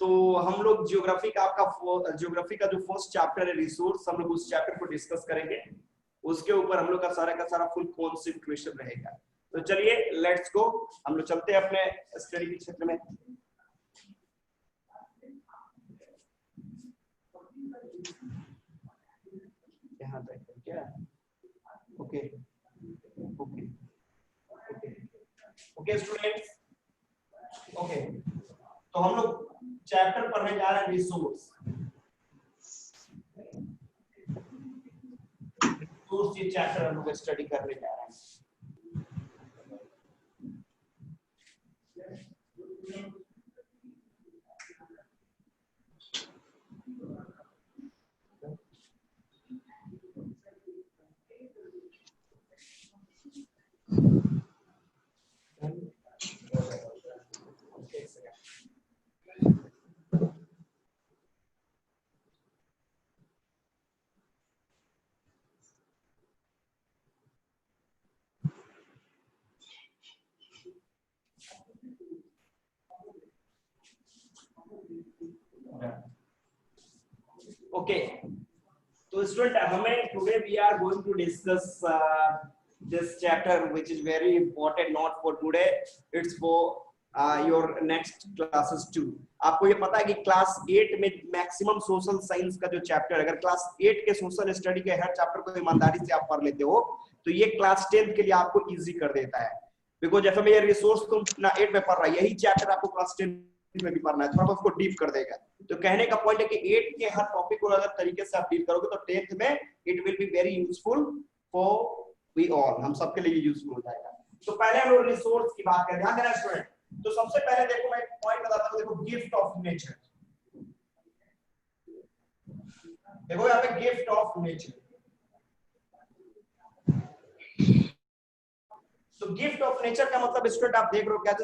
तो हम लोग जियोग्राफी का जो फर्स्ट चैप्टर है रिसोर्स, हम लोग उस चैप्टर को डिस्कस करेंगे। उसके ऊपर हम लोग का सारा फुल कॉन्सेंट्रेशन रहेगा। तो चलिए लेट्स गो, हम लोग चलते हैं अपने स्टडी के क्षेत्र में। यहाँ तक क्या? Okay okay okay okay students, okay तो हम लोग चैप्टर पढ़ने जा रहे हैं रिसोर्स। रिसोर्स ये चैप्टर हम लोग स्टडी करने जा रहे हैं। ओके तो स्टूडेंट हमें today we are going to discuss this chapter which is very important, not for today, it's for your next classes too। आपको ये पता है कि क्लास 8 में मैक्सिमम सोशल साइंस का जो चैप्टर, अगर क्लास 8 के सोशल स्टडी के हर चैप्टर को ईमानदारी से आप पढ़ लेते हो तो ये क्लास 10 के लिए आपको इजी कर देता है। बिकॉज जैसे मैं ये रिसोर्स तुम 8 में पढ़ रहा है, यही चैप्टर आपको क्लास 10 में भी पढ़ना है, थोड़ा उसको डीप कर देगा। तो कहने का पॉइंट है कि 8 के हर टॉपिक को अगर तरीके से आप डील करोगे तो 10th में it will be very useful for we all, हम सबके लिए यूजफुल हो जाएगा। तो पहले हम लोग रिसोर्स की बात करें, ध्यान देना स्टूडेंट। तो सबसे पहले देखो मैं पॉइंट बताता हूं, देखो गिफ्ट ऑफ नेचर। देखो यहाँ पे गिफ्ट ऑफ नेचर। तो गिफ्ट ऑफ नेचर का मतलब स्टूडेंट आप देख रहे हो क्या,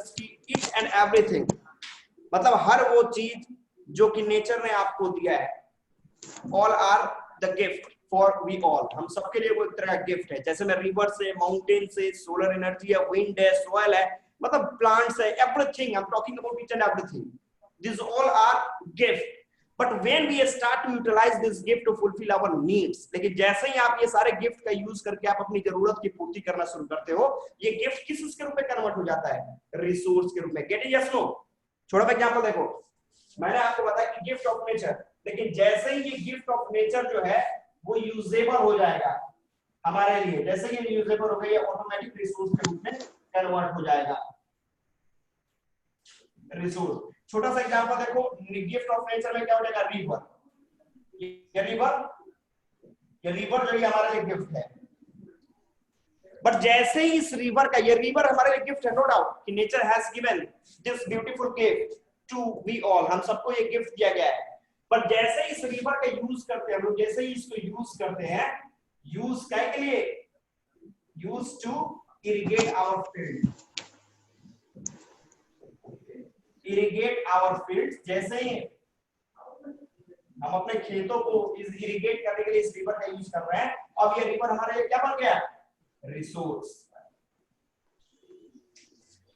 ईच एंड एवरीथिंग, मतलब हर वो चीज जो कि नेचर ने आपको दिया है, all are the gift for we all, हम सबके लिए वो एक तरह का गिफ्ट है। जैसे मैं रिवर से, माउंटेन से, सोलर एनर्जी है, विंड है, सॉइल है, मतलब प्लांट्स है, everything, I am talking about each and everything, this all are gift. But when we start to utilize this gift to fulfil our needs, लेकिन जैसे ही आप ये सारे गिफ्ट का यूज करके आप अपनी जरूरत की पूर्ति करना शुरू करते हो, ये गिफ्ट किस के रूप में कन्वर्ट हो जाता है, रिसोर्स के रूप में। Get it? Yes no? छोटा सा एग्जांपल देखो, मैंने आपको बताया कि गिफ्ट ऑफ नेचर, लेकिन जैसे ही ये गिफ्ट ऑफ नेचर जो है वो यूजेबल हो जाएगा हमारे लिए, जैसे ही ये यूजेबल हो गई है ऑटोमेटिक रिसोर्स के रूप में कन्वर्ट हो जाएगा रिसोर्स। छोटा सा एग्जांपल देखो, गिफ्ट ऑफ नेचर में क्या हो जाएगा, रिवर। ये रिवर जो हमारे लिए गिफ्ट है, बट जैसे ही इस रिवर का, ये रिवर हमारे लिए गिफ्ट है, नो डाउट कि nature has given this beautiful gift to we all, हम सबको ये गिफ्ट दिया गया है। पर जैसे ही इस रिवर का यूज करते हैं हम लोग, जैसे ही इसको यूज करते हैं, यूज क्या के लिए, use to irrigate our field, irrigate our field, जैसे ही हम अपने खेतों को इरिगेट करने के लिए इस रिवर का यूज कर रहे हैं, अब ये रिवर हमारे लिए क्या बन गया, रिसोर्स।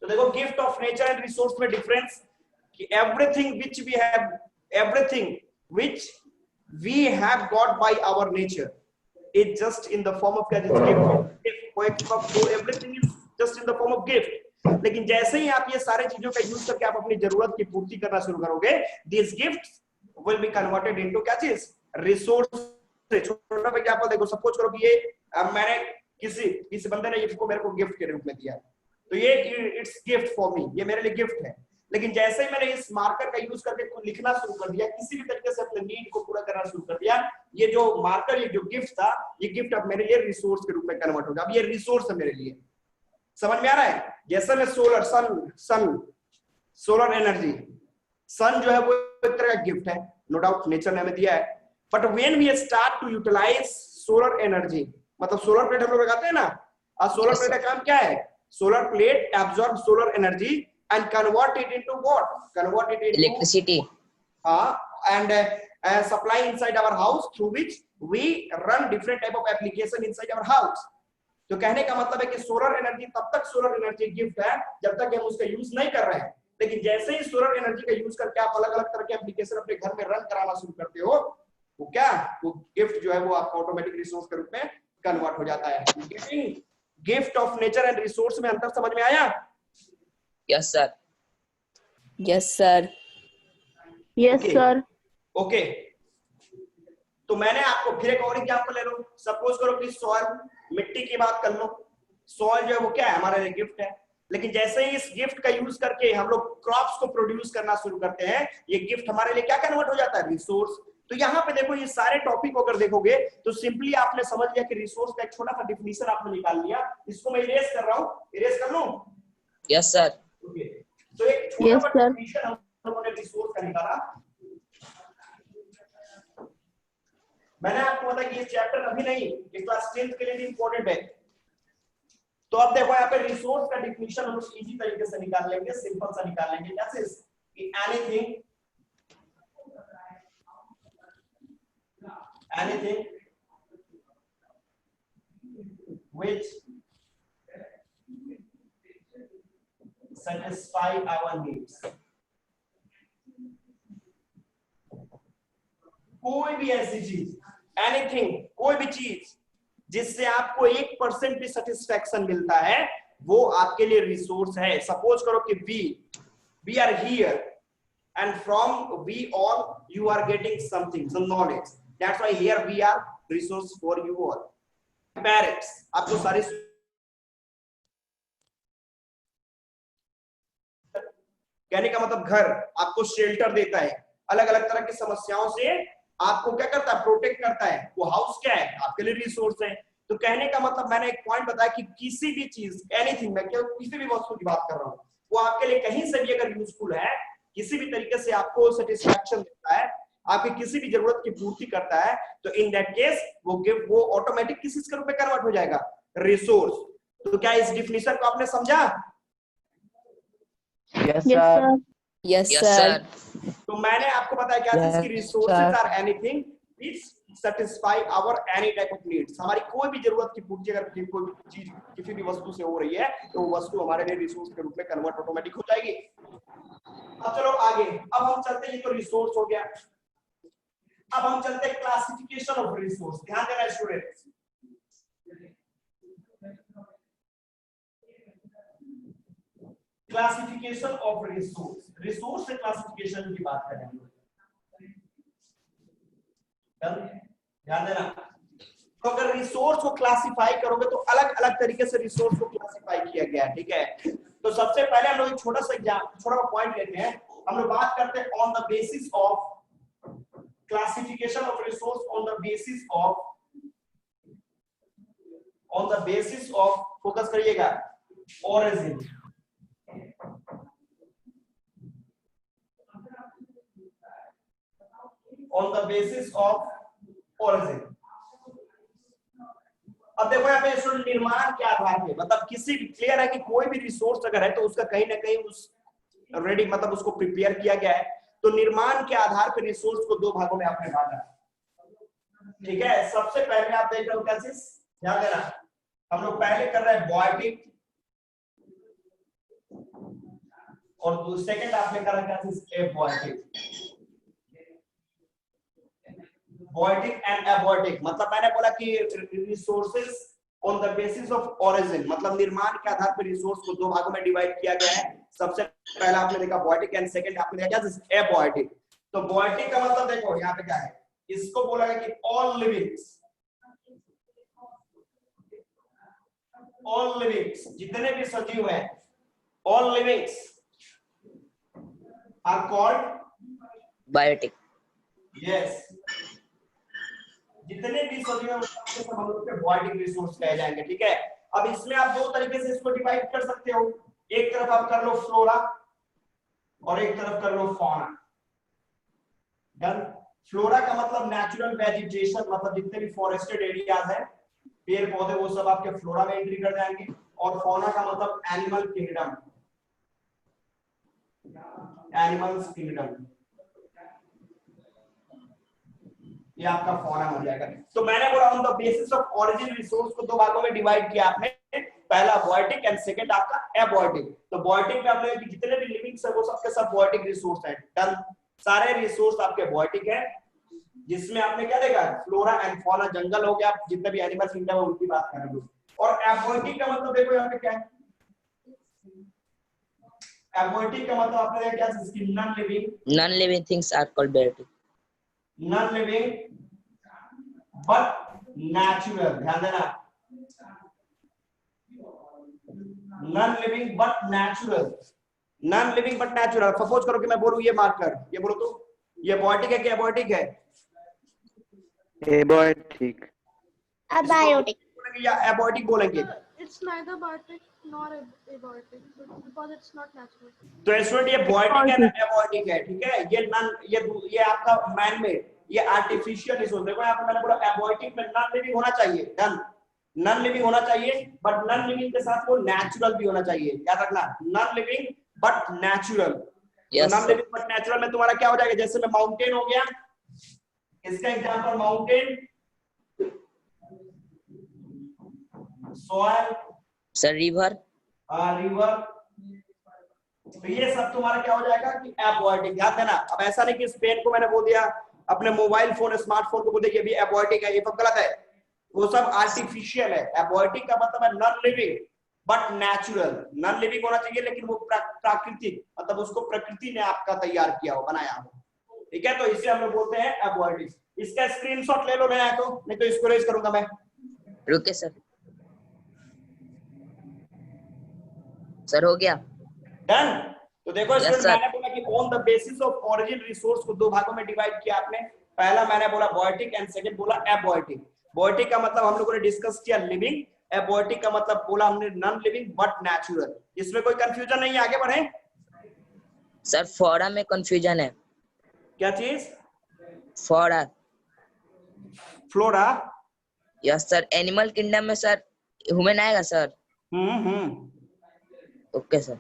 तो देखो gift of nature and resource में डिफरेंस कि everything which we have, everything which we have got by our nature is just in the form of gift, so everything is just in the form of gift। लेकिन जैसे ही आप ये सारे चीजों का use करके आप अपनी जरूरत की पूर्ति करना शुरू करोगे, these gifts will be converted into क्या चीज, रिसोर्स। छोटा एग्जांपल देखो, सपोज करो कि ये मैंने किसी बंदे ने इसको मेरे को गिफ्ट के रूप में दिया, तो ये इट्स गिफ्ट फॉर मी, ये मेरे लिए गिफ्ट है। लेकिन जैसे ही मैंने इस मार्कर का यूज करके कुछ लिखना शुरू कर दिया, किसी भी तरीके से अपने नीड को पूरा करना शुरू कर दिया, ये जो मार्कर, ये जो गिफ्ट था, ये गिफ्ट अब मेरे लिए रिसोर्स के रूप में कन्वर्ट होगा। अब ये रिसोर्स है मेरे लिए, समझ में आ रहा है? जैसे मैं सोलर एनर्जी, सन जो है वो एक तरह का गिफ्ट है, नो डाउट नेचर ने हमें दिया है। But when we start to utilize solar energy, मतलब सोलर प्लेट हम लोग लगाते हैं ना, और सोलर प्लेट का काम क्या है, solar plate absorb solar energy and convert it into what? Convert it into electricity. And supply inside our house, through which we run different type of application inside our house। तो कहने का मतलब है कि सोलर एनर्जी तब तक solar energy gift है जब तक हम उसका यूज नहीं कर रहे हैं। लेकिन जैसे ही सोलर एनर्जी का यूज करके आप अलग अलग तरह के एप्लीकेशन अपने घर में रन कराना शुरू करते हो, वो गिफ्ट जो है वो आपका ऑटोमेटिक रिसोर्स के रूप में कन्वर्ट हो जाता है। Gift of nature and resource में अंतर समझ में आया? Yes sir. Yes sir. Yes sir. Okay, तो मैंने आपको फिर एक और एग्जांपल ले लो। सपोज करो कि सॉइल, मिट्टी की बात कर लो। सॉइल जो है वो क्या है, हमारे लिए गिफ्ट है, लेकिन जैसे ही इस गिफ्ट का यूज करके हम लोग क्रॉप्स को प्रोड्यूस करना शुरू करते हैं, ये गिफ्ट हमारे लिए क्या कन्वर्ट हो जाता है, रिसोर्स। तो यहाँ पे देखो, ये सारे टॉपिक अगर देखोगे तो सिंपली आपने समझ लिया कि रिसोर्स का एक छोटा सा डिफिनीशन आपने निकाल लिया। इसको मैं इरेज कर रहा हूँ, इरेज कर लूं? Yes sir. ओके, तो एक छोटा सा डिफिनीशन हम लोगों ने रिसोर्स का निकाला। मैंने आपको बताया कि ये चैप्टर अभी नहीं, ये क्लास 10th के लिए भी इंपॉर्टेंट है। तो अब देखो यहाँ पे रिसोर्स का डिफिनीशन हम लोग इजी तरीके से निकाल लेंगे, सिंपल सा निकाल लेंगे। जैसे anything which satisfy our needs, कोई भी ऐसी चीज, एनीथिंग, कोई भी चीज जिससे आपको 1% भी सेटिस्फैक्शन मिलता है, वो आपके लिए रिसोर्स है। सपोज करो कि we are here and from we all you are getting something, some knowledge, that's why here we are resource for you all. Parents, आपको सारी कहने का मतलब घर आपको शेल्टर देता है, अलग अलग तरह की समस्याओं से आपको क्या करता है, प्रोटेक्ट करता है। वो हाउस क्या है, आपके लिए रिसोर्स है। तो कहने का मतलब मैंने एक पॉइंट बताया कि किसी भी चीज, एनीथिंग, मैं क्या किसी भी वस्तु की बात कर रहा हूँ, वो आपके लिए कहीं से भी अगर यूजफुल है, किसी भी तरीके से आपको सेटिस्फैक्शन देता है, आपकी किसी भी जरूरत की पूर्ति करता है, तो इन दैट केस वो गिफ्ट, वो ऑटोमेटिक किस के रूप में कन्वर्ट हो जाएगा, रिसोर्स। तो क्या इस डिफिनीशन को आपने समझा? Yes sir. Yes yes sir. Sir. तो मैंने आपको बताया क्या चीज की resources are anything which satisfy our any type of needs. हमारी कोई भी जरूरत की पूर्ति अगर कोई चीज किसी भी वस्तु से हो रही है, तो वो वस्तु हमारे लिए रिसोर्स के रूप में कन्वर्ट ऑटोमेटिक हो जाएगी। अब चलो आगे, अब हम चलते हैं, ये तो रिसोर्स हो गया। अब हम चलते हैं क्लासिफिकेशन ऑफ रिसोर्स। ध्यान देना students, classification of resource, resource से क्लासिफिकेशन की बात करेंगे। ध्यान देना, तो अगर रिसोर्स को क्लासिफाई करोगे तो अलग अलग तरीके से रिसोर्स को क्लासिफाई किया गया है, ठीक है। तो सबसे पहले हम लोग एक छोटा सा पॉइंट लेते हैं। हम लोग बात करते हैं on the basis of classification of resource, on the basis of focus करिएगा, origin. On the basis of origin। अब देखो यहाँ पे निर्माण के आधार पे, मतलब किसी भी, क्लियर है कि कोई भी रिसोर्स अगर है तो उसका कहीं ना कहीं उस रेडी, मतलब उसको प्रिपेयर किया गया है। तो निर्माण के आधार पर रिसोर्स को दो भागों में आपने बांटा, ठीक है। सबसे पहले आप देख रहे हो क्या चीज, ध्यान देना, हम लोग पहले कर रहे हैं बॉयटिक, और सेकंड आपने करा क्या चीज, एबॉयटिक। बॉयटिक एंड एबॉयटिक, मतलब मैंने बोला कि resources on the basis of origin, मतलब निर्माण के आधार पर रिसोर्स को दो भागों में डिवाइड किया गया है। सबसे पहला आपने देखा बॉयटिक एंड सेकंड आपने देखा क्या, एबॉयटिक। तो बॉयटिक का मतलब देखो यहाँ पे क्या है, इसको बोला गया कि ऑल लिविंग्स, जितने भी सजीव हैं, all livings are called biotic. Yes, जितने भी सजीव हैं उसके सब हम लोग के बॉयटिक रिसोर्स कहे जाएंगे, ठीक है। अब इसमें आप दो तरीके से इसको डिवाइड कर सकते हो, एक तरफ आप कर लो फ्लोरा और एक तरफ कर लो फौना। डन। फ्लोरा का मतलब नेचुरल वेजिटेशन, मतलब जितने भी फॉरेस्टेड एरियाज हैं, पेड़ पौधे, वो सब आपके फ्लोरा में एंट्री कर जाएंगे। और फौना का मतलब एनिमल किंगडम, एनिमल्स किंगडम, ये आपका फौना हो जाएगा। तो मैंने बोला on the basis of origin resource को दो भागों में डिवाइड किया आपने, पहला बॉयटिक एंड सेकंड आपका एबॉयटिक। तो बॉयटिक में आपने जितने भी लिविंग्स है वो सबके सब बॉयटिक रिसोर्स है। डन, सारे रिसोर्स आपके बॉयटिक है, जिसमें आपने क्या देखा, फ्लोरा एंड फौना, जंगल हो गया, जितने भी एनिमल किंगडम है उनकी बात कर रहे हैं। और एबॉयटिक का मतलब देखो यहाँ पे क्या है, एबॉयटिक का मतलब आपने देखा क्या, इसकी non living things are called biotic. Non living but natural, ध्यान देना, non living but natural, non living but natural. Suppose करो कि मैं बोलूं ये मार्कर, ये बोलो तो ये बॉयटिक है कि एबॉयटिक है? एबॉयटिक। Abiotic. या एबॉयटिक बोलेंगे? It's neither biotic nor abiotic because it's not natural. तो स्टूडेंट ये बॉयटिक है ना एबॉयटिक है, ठीक है? ये नॉन, ये आपका मैन मेड, ये आर्टिफिशियल रिसोर्स। देखो यहाँ पे मैंने बोला एबॉयटिक में नॉन लिविंग होना चाहिए, डन, नॉन लिविंग होना चाहिए, बट नॉन लिविंग के साथ वो नेचुरल भी होना चाहिए, याद रखना, non living but natural. Non living but natural में तुम्हारा क्या हो जाएगा, जैसे में माउंटेन हो गया, इसका example mountain, soil sir river, river, तो ये सब तुम्हारा क्या हो जाएगा कि एबॉयटिक। ध्यान देना, अब ऐसा नहीं कि इस पेन को मैंने बोल दिया, अपने मोबाइल फोन स्मार्टफोन को बोल दिया ये भी एबॉयटिक है, ये सब गलत है, वो सब आर्टिफिशियल है। एबॉयटिक का मतलब है non living but natural, non living होना चाहिए लेकिन वो प्राकृतिक, मतलब उसको प्रकृति ने आपका तैयार किया हो, बनाया हो, ठीक है? तो इसे हम लोग बोलते हैं एबॉयटिक। इसका स्क्रीनशॉट ले लो, नया तो नहीं तो इसको रेज करूंगा मैं। रुके सर हो गया, डन। तो देखो Yes, स्टूडेंट, sir. मैंने बोला कि on the basis of origin resource को दो भागों में डिवाइड किया आपने। पहला मैंने बोला बॉयटिक एंड सेकंड बोला एबॉयटिक। बॉयटिक का मतलब हम लोगों ने डिस्कस किया लिविंग, एबॉयटिक का मतलब बोला हमने नॉन लिविंग बट नेचुरल। इसमें कोई कंफ्यूजन नहीं है, आगे बढ़े। सर फोरा में कंफ्यूजन है। क्या चीज? फोरा, flora. Yes sir. Animal kingdom में सर ह्यूमन आएगा सर? Okay sir.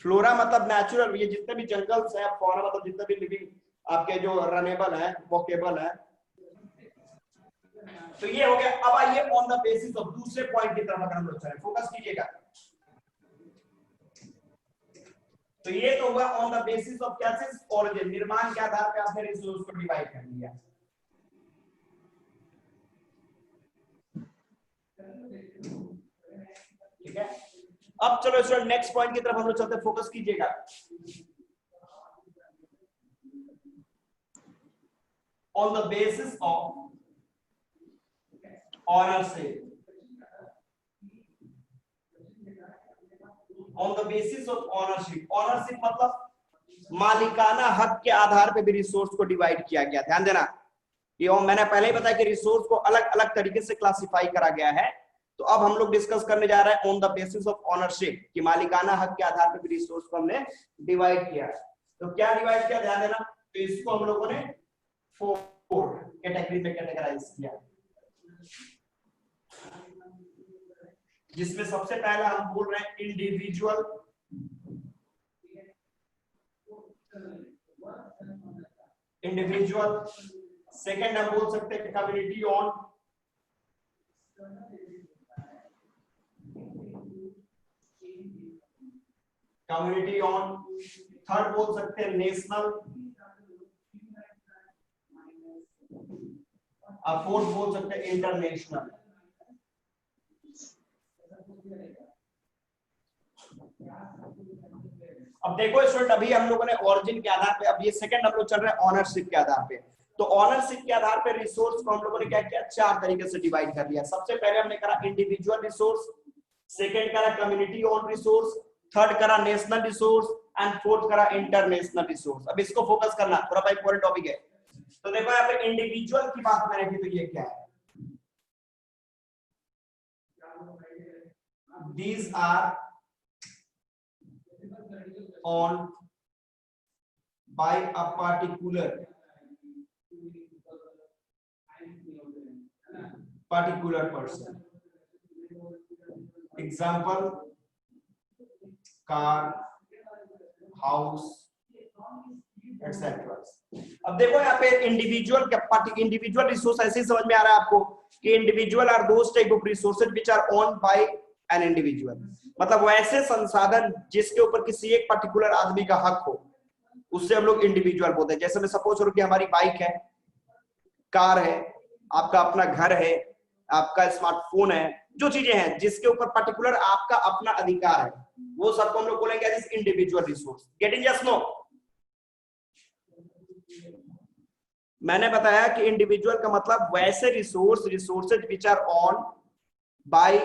फ्लोरा मतलब नेचुरल, ये जितने भी जंगल्स है, फौना मतलब जितने भी लिविंग आपके जो रनेबल है, वॉकेबल है। तो ये हो गया। अब आइए ऑन द बेसिस ऑफ दूसरे पॉइंट की तरफ अगर हम लोग चलें, फोकस कीजिएगा। तो ये तो हुआ ऑन द बेसिस ऑफ क्या चीज, ओरिजिन, निर्माण के आधार पे आपने रिसोर्स को डिवाइड कर लिया। ठीक है, अब चलो स्टूडेंट नेक्स्ट पॉइंट की तरफ हम लोग चलते हैं, फोकस कीजिएगा। On the basis of ownership, on the basis of ownership, ownership मतलब मालिकाना हक के आधार पे भी रिसोर्स को डिवाइड किया गया। ध्यान देना, ये मैंने पहले ही बताया कि रिसोर्स को अलग अलग तरीके से क्लासिफाई करा गया है। तो अब हम लोग डिस्कस करने जा रहे हैं on the basis of ownership, कि मालिकाना हक के आधार पर भी रिसोर्स को हमने डिवाइड किया। तो क्या डिवाइड किया, ध्यान देना, तो इसको हम लोगों ने 4 कैटेगरी में कैटेगराइज किया, जिसमें सबसे पहला हम बोल रहे हैं इंडिविजुअल, सेकंड हम बोल सकते हैं कम्युनिटी ऑन, थर्ड बोल सकते हैं नेशनल, और फोर्थ बोल सकते हैं इंटरनेशनल। अब देखो स्टूडेंट, अभी हम लोगों ने ओरिजिन के आधार पे, अब ये सेकंड हम लोग चल रहे हैं ऑनरशिप के आधार पे। तो ऑनरशिप के आधार पे रिसोर्स को हम लोगों ने क्या किया, 4 तरीके से डिवाइड कर लिया। सबसे पहले हमने करा इंडिविजुअल रिसोर्स, सेकंड करा कम्युनिटी ओन रिसोर्स, थर्ड करा नेशनल रिसोर्स एंड फोर्थ करा इंटरनेशनल रिसोर्स। अब इसको फोकस करना, थोड़ा भाई इंपॉर्टेंट टॉपिक है। तो देखो यहाँ पे इंडिविजुअल की बात मैंने की, तो ये क्या है, these are owned by a particular person. Example, car, house, etc. अब देखो यहाँ पे इंडिविजुअल रिसोर्स ऐसे ही समझ में आ रहा है आपको कि individual are those type of resources which are owned by an individual, मतलब वैसे संसाधन जिसके ऊपर किसी एक पर्टिकुलर आदमी का हक हो, उससे हम लोग इंडिविजुअल बोलते हैं। जैसे मैं सपोज करूं कि हमारी बाइक है, कार है, आपका अपना घर है, आपका स्मार्टफोन है, जो चीजें हैं जिसके ऊपर पर्टिकुलर आपका अपना अधिकार है, वो सबको हम लोग बोलेंगे as individual resource. Getting yes no? मैंने बताया कि इंडिविजुअल का मतलब वैसे resources which are own by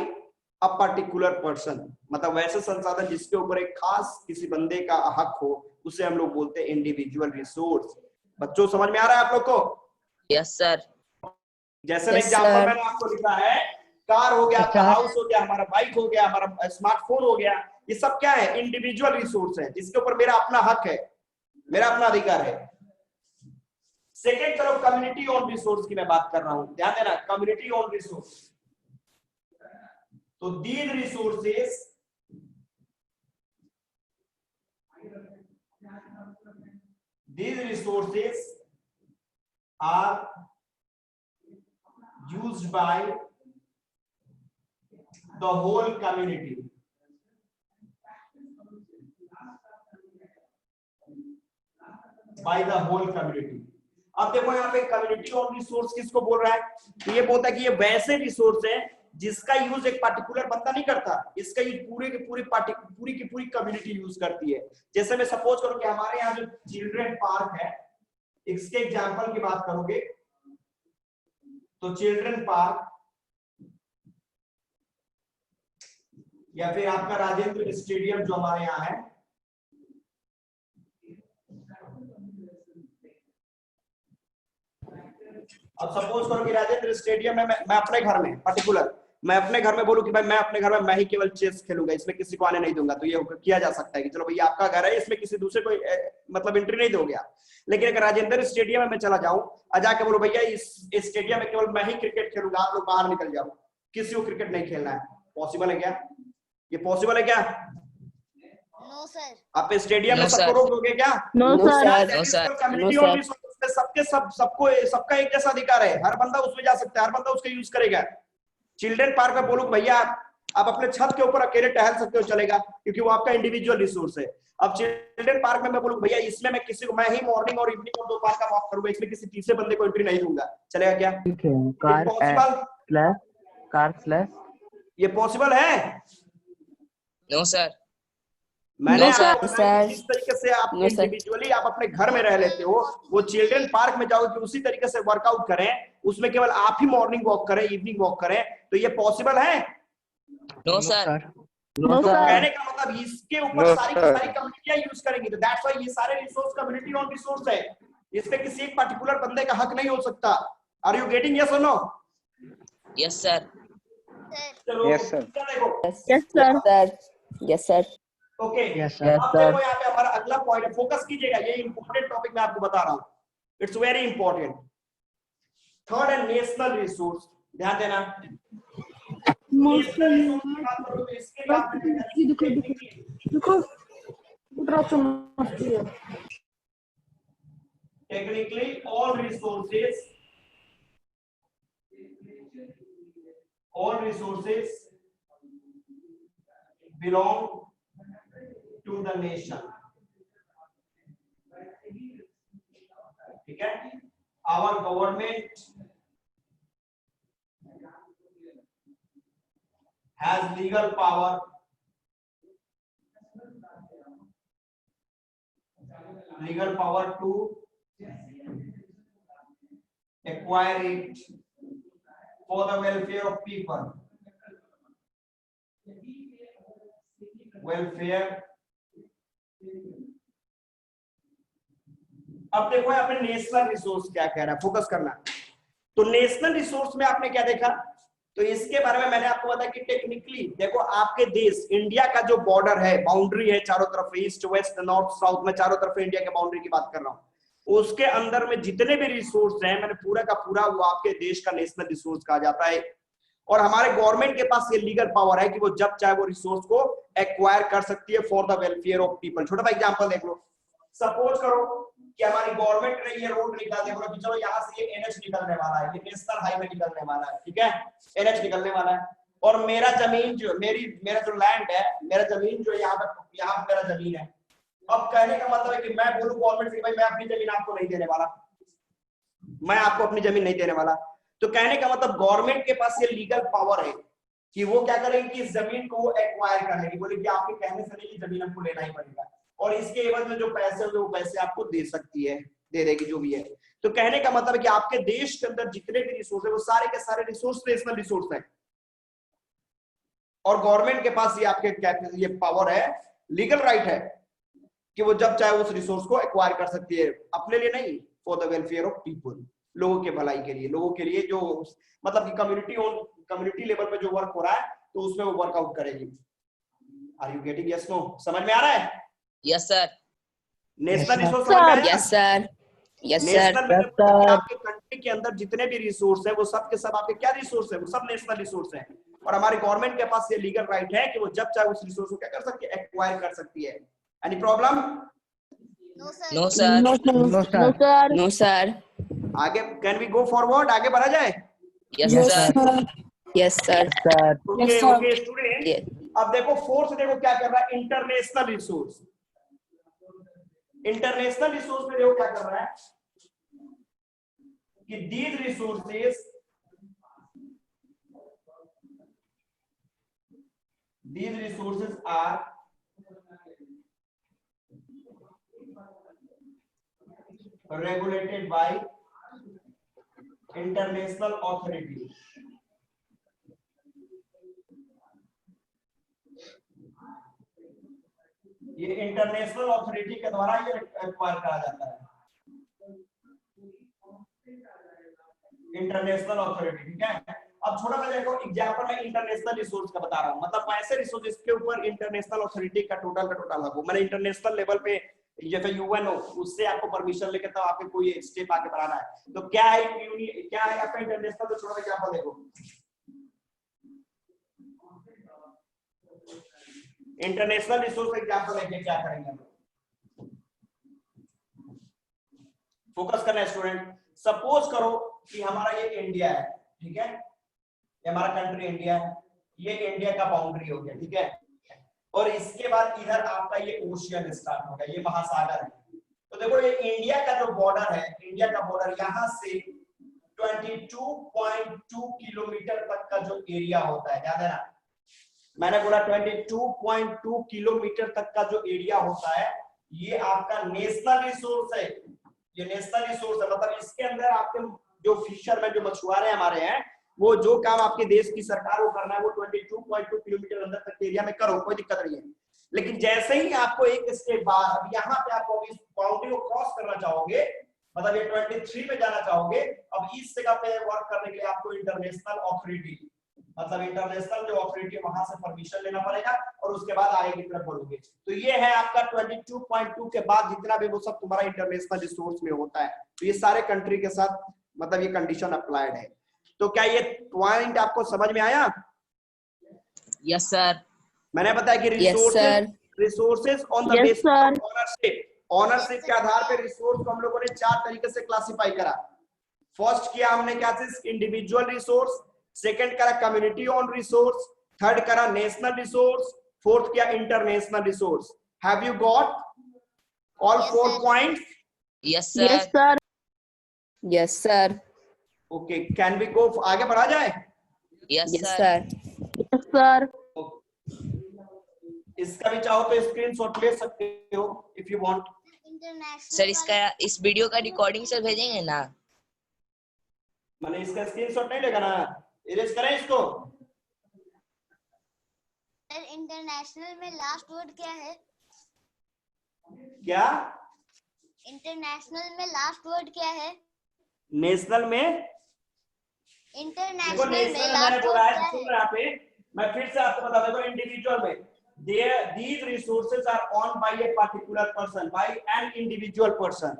a particular person, मतलब वैसे संसाधन जिसके ऊपर एक खास किसी बंदे का हक हो, उसे हम लोग बोलते हैं इंडिविजुअल रिसोर्स। बच्चों समझ में आ रहा है आप लोग को? Yes sir. जैसे Yes, एग्जांपल sir. मैंने आपको लिखा है, कार हो गया, आपका हाउस हो गया, हमारा बाइक हो गया, हमारा स्मार्टफोन हो गया, ये सब क्या है? इंडिविजुअल रिसोर्स है जिसके ऊपर मेरा अपना हक है, मेरा अपना अधिकार है। सेकेंड तरफ कम्युनिटी ओन रिसोर्स की मैं बात कर रहा हूं, ध्यान देना, कम्युनिटी ओन रिसोर्स। तो these resources are used by the whole community, by the whole community। अब देखो यहाँ पे कम्युनिटी ऑन रिसोर्स किसको बोल रहा है? तो ये बोलता है कि ये वैसे रिसोर्स है जिसका यूज एक पर्टिकुलर बंदा नहीं करता, इसका यूज पूरी की पूरी कम्युनिटी यूज करती है। जैसे मैं सपोज करूं कि हमारे यहाँ जो चिल्ड्रन पार्क है, इसके एग्जांपल की बात करोगे तो चिल्ड्रन पार्क या फिर आपका राजेंद्र स्टेडियम जो हमारे यहाँ है, अब सपोज करो कि राजेंद्र स्टेडियम में मैं अपने घर में पर्टिकुलर, मैं अपने घर में बोलूं कि भाई मैं अपने घर में मैं ही केवल चेस खेलूंगा, इसमें किसी को आने नहीं दूंगा, तो ये किया जा सकता है कि चलो भैया आपका घर है, इसमें किसी दूसरे को मतलब एंट्री नहीं दोगे आप। लेकिन अगर राजेंद्र स्टेडियम में मैं चला जाऊं और जाके बोलो भैया इस स्टेडियम में केवल मैं ही क्रिकेट खेलूंगा, आप लोग बाहर निकल जाओ, किसी को क्रिकेट नहीं खेलना है, पॉसिबल है क्या? ये पॉसिबल है क्या? No sir. आप स्टेडियम में No, सबको sir. रोक दोगे क्या? No, sir. No, sir. Community No, only, सबको सबका एक जैसा अधिकार है, हर बंदा उसमें जा सकता है, हर बंदा उसका यूज करेगा। चिल्ड्रन पार्क में बोलो भैया आप अपने छत के ऊपर अकेले टहल सकते हो, चलेगा, क्योंकि वो आपका इंडिविजुअल रिसोर्स है। अब चिल्ड्रन पार्क में मैं बोलूं भैया इसमें मैं किसी को, मैं ही मॉर्निंग और इवनिंग और दोपहर का वॉक करूंगा, इसमें किसी तीसरे बंदे को एंट्री नहीं दूंगा, चलेगा क्या? कार ये पॉसिबल है? No, sir. मैंने No, sir. आपको बताया कि Sir. जिस तरीके से आप No, sir. इंडिविजुअली आप अपने घर में रह लेते हो, वो चिल्ड्रन पार्क में जाओगे कि उसी तरीके से वर्कआउट करें, उसमें केवल आप ही मॉर्निंग वॉक करें, इवनिंग वॉक करें, तो ये पॉसिबल है? No, sir. No, तो sir. कहने का मतलब इसके ऊपर सारी की सारी कम्युनिटियां यूज करेंगी, तो दैट्स व्हाई ये सारे रिसोर्स कम्युनिटी ऑन रिसोर्स है, इसमें किसी एक पर्टिकुलर बंदे का हक नहीं हो सकता। आर यू गेटिंग यस और नो? Yes, sir. चलो Yes, sir. देखो, Yes, sir. Yes, sir. Okay, Yes, sir. अब देखो यहाँ पे हमारा अगला पॉइंट है, फोकस कीजिएगा, ये इंपॉर्टेंट टॉपिक मैं आपको बता रहा हूँ, इट्स वेरी इंपॉर्टेंट। थर्ड है नेशनल रिसोर्स, ध्यान देना। नेशनल रिसोर्स की बात करो तो इसके लिए देखो technically all resources belong to the nation, ठीक है? Our government has legal power to acquire it for the welfare of people, welfare। अब देखो यहाँ पे नेशनल रिसोर्स क्या कह रहा है, फोकस करना। तो नेशनल रिसोर्स में आपने क्या देखा, तो इसके बारे में मैंने आपको बताया कि टेक्निकली देखो आपके देश इंडिया का जो बॉर्डर है, बाउंड्री है चारों तरफ, ईस्ट वेस्ट नॉर्थ साउथ में चारों तरफ इंडिया के बाउंड्री की बात कर रहा हूं, उसके अंदर में जितने भी रिसोर्स हैं, मैंने पूरा का पूरा वो आपके देश का नेशनल रिसोर्स कहा जाता है। और हमारे गवर्नमेंट के पास ये लीगल पावर है कि वो जब चाहे वो रिसोर्स को एक्वायर कर सकती है for the welfare of people. छोटा सा एग्जांपल देख लो, सपोज करो कि हमारी गवर्नमेंट ने ये रोड निकाल दिया, बोला कि चलो यहाँ से ये एनएच निकलने वाला है, ये नेशनल हाईवे निकलने वाला है, ठीक है, एनएच निकलने वाला है, और मेरा जमीन जो मेरा जो लैंड है, मेरा जमीन जो यहाँ पे मेरा जमीन है। अब कहने का मतलब है कि मैं बोलूं गवर्नमेंट से भाई मैं अपनी जमीन आपको नहीं देने वाला, मैं आपको अपनी जमीन नहीं देने वाला, तो कहने का मतलब गवर्नमेंट के पास ये लीगल पावर है कि वो क्या करेंगे कि इस जमीन को एक्वायर कर लेंगे, बोले कि आपके कहने से नहीं जमीन हमको लेना ही पड़ेगा, और इसके एवज में जो पैसे होंगे वो पैसे आपको दे सकती है, दे देगी जो भी है। तो कहने का मतलब है कि आपके देश के अंदर जितने भी रिसोर्स है वो सारे के सारे रिसोर्स नेशनल रिसोर्स है, और गवर्नमेंट के पास ये आपके ये पावर है, लीगल राइट है कि वो जब चाहे उस रिसोर्स को एक्वायर कर सकती है, अपने लिए नहीं, for the welfare of people, लोगों के भलाई के लिए, लोगों के लिए जो मतलब कि कम्युनिटी लेवल पे जो वर्क हो रहा है तो उसमें वो वर्कआउट करेगी। Are you getting? Yes no? समझ में आ रहा है? Yes sir. नेशनल रिसोर्स समझ में आया? Yes, sir. Yes, sir. National मतलब आपके कंट्री के अंदर जितने भी रिसोर्स है वो सब के सब आपके क्या रिसोर्स है, वो सब नेशनल रिसोर्स है, और हमारी गवर्नमेंट के पास ये लीगल राइट है कि वो जब चाहे उस रिसोर्स को क्या कर सकती है, एक्वायर कर सकती है। Any problem? No, sir. No sir. No, sir. No, sir. आगे कैन वी गो फॉरवर्ड, आगे बढ़ा जाए? Yes sir. Yes, sir. Okay okay student, Yes. अब देखो फोर्स देखो क्या कर रहा है, इंटरनेशनल रिसोर्स। इंटरनेशनल रिसोर्स में देखो क्या कर रहा है कि these resources are regulated by international authority। ये इंटरनेशनल अथॉरिटी के द्वारा ये एक्वायर करा जाता है, इंटरनेशनल अथॉरिटी, ठीक है। अब छोटा सा देखो एग्जांपल मैं इंटरनेशनल रिसोर्स का बता रहा हूं, मतलब ऐसे रिसोर्स जिसके ऊपर इंटरनेशनल अथॉरिटी का टोटल लागू, मैंने इंटरनेशनल लेवल पे जैसे यूएन हो उससे आपको परमिशन लेके तब आपको कोई स्टेप आगे बढ़ाना है, तो क्या है आपका इंटरनेशनल, तो छोटा सा एग्जांपल देखो, इंटरनेशनल रिसोर्स एग्जांपल लेके क्या करेंगे हम लोग, फोकस करना है स्टूडेंट। सपोज करो कि हमारा ये इंडिया है, ठीक है, ये हमारा कंट्री इंडिया है, ये इंडिया का बाउंड्री हो गया, ठीक है, और इसके बाद इधर आपका ये ओशियन स्टार्ट हो गया, ये महासागर है। तो देखो ये इंडिया का जो बॉर्डर है, इंडिया का बॉर्डर यहां से 22.2 किलोमीटर तक का जो एरिया होता है, याद है ना, मैंने बोला 22.2 किलोमीटर तक का जो एरिया होता है ये आपका नेशनल रिसोर्स है, ये नेशनल रिसोर्स है, मतलब इसके अंदर आपके जो फिशरमैन जो मछुआरे हमारे हैं वो जो काम आपके देश की सरकार को करना है वो 22.2 किलोमीटर अंदर तक के एरिया में करो, कोई दिक्कत नहीं है। लेकिन जैसे ही आपको एक स्टेप बाद अब यहाँ पे आपको इस बाउंड्री को क्रॉस करना चाहोगे, मतलब ये 23 में जाना चाहोगे, अब इस जगह पे वर्क करने के लिए आपको इंटरनेशनल अथॉरिटी, मतलब इंटरनेशनल जो अथॉरिटी वहां से परमिशन लेना पड़ेगा और उसके बाद आगे की तरफ बढ़ोगे। तो ये है आपका 22.2 के बाद जितना भी वो सब तुम्हारा इंटरनेशनल रिसोर्स में होता है, तो ये सारे कंट्री के साथ मतलब ये कंडीशन अप्लाइड है। तो क्या ये पॉइंट आपको समझ में आया? Yes sir. मैंने बताया कि resources on the basis of ownership के आधार पे रिसोर्स को हम लोगों ने 4 तरीके से क्लासिफाई करा। फर्स्ट किया हमने क्या चीज, इंडिविजुअल रिसोर्स, सेकंड करा कम्युनिटी ओन रिसोर्स, थर्ड करा नेशनल रिसोर्स, फोर्थ किया international resource. Have you got all 4 points? Yes sir. Yes, sir. Yes, sir. Okay, can we go, आगे बढ़ा जाए? Yes Yes, sir. sir. Yes, sir. इसका भी चाहो तो स्क्रीनशॉट ले सकते हो if you want. International sir इसका इस वीडियो का रिकॉर्डिंग सर भेजेंगे ना? मैंने इसका स्क्रीनशॉट नहीं लेगा ना, इरेज करें इसको। इंटरनेशनल में लास्ट वर्ड क्या है? क्या इंटरनेशनल में लास्ट वर्ड क्या है? नेशनल में, देखो इंटरनेशनल में नेशनल मैंने लास्ट बोला वर्ड है, क्या सुन है? रहे यहाँ पे मैं फिर से आपको बता देता हूँ। इंडिविजुअल में these resources are owned by a particular person, by an individual person,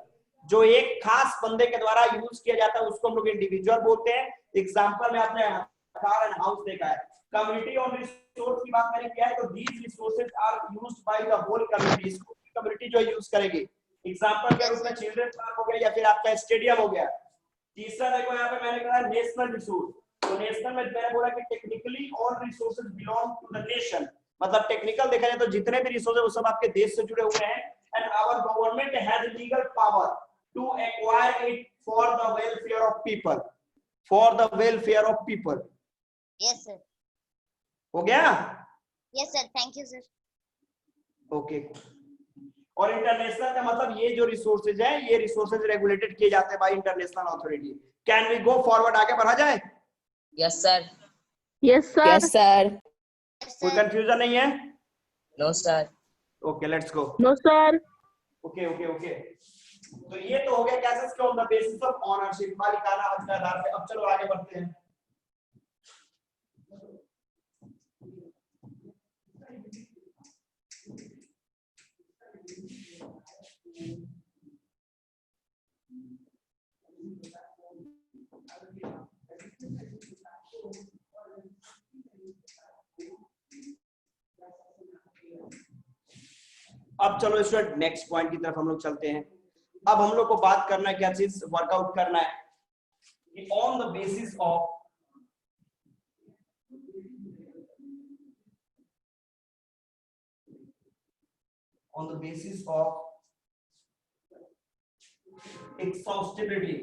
जो एक खास बंदे के द्वारा यूज किया जाता है उसको हम लोग इंडिविजुअल बोलते हैं। एग्जांपल में आपने कार एंड हाउस देखा है। कम्युनिटी ऑन रिसोर्स की बात मैंने किया है, तो these resources are used by the whole community, इसको कम्युनिटी जो यूज करेगी। एग्जांपल के रूप में चिल्ड्रन पार्क हो गया या फिर आपका स्टेडियम हो गया। तीसरा देखो यहाँ पे मैंने कहा नेशनल रिसोर्स, तो नेशनल में मैंने बोला कि technically all resources belong to the nation, मतलब टेक्निकल देखा जाए तो जितने भी रिसोर्स है वो सब आपके देश से जुड़े हुए हैं। And our government has legal power to acquire it for the welfare of people, for the welfare of people. Yes, sir. हो गया? Yes, sir. Thank you, sir. Okay. और इंटरनेशनल का मतलब ये जो रिसोर्सेज है ये रिसोर्सेज रेगुलेटेड किए जाते हैं by international authority. Can we go forward, आगे बढ़ा जाए? Yes, sir. Yes, sir. Yes, sir. Yes, कोई sir. कंफ्यूजन नहीं है? No, sir. Okay let's go. No, sir. Okay okay okay, तो ये तो हो गया कैसेस के on the basis of ownership, मालिकाना हक के आधार पे। अब चलो आगे बढ़ते हैं। अब चलो स्टूडेंट नेक्स्ट पॉइंट की तरफ हम लोग चलते हैं। अब हम लोग को बात करना है, क्या चीज वर्कआउट करना है कि on the basis of exhaustibility,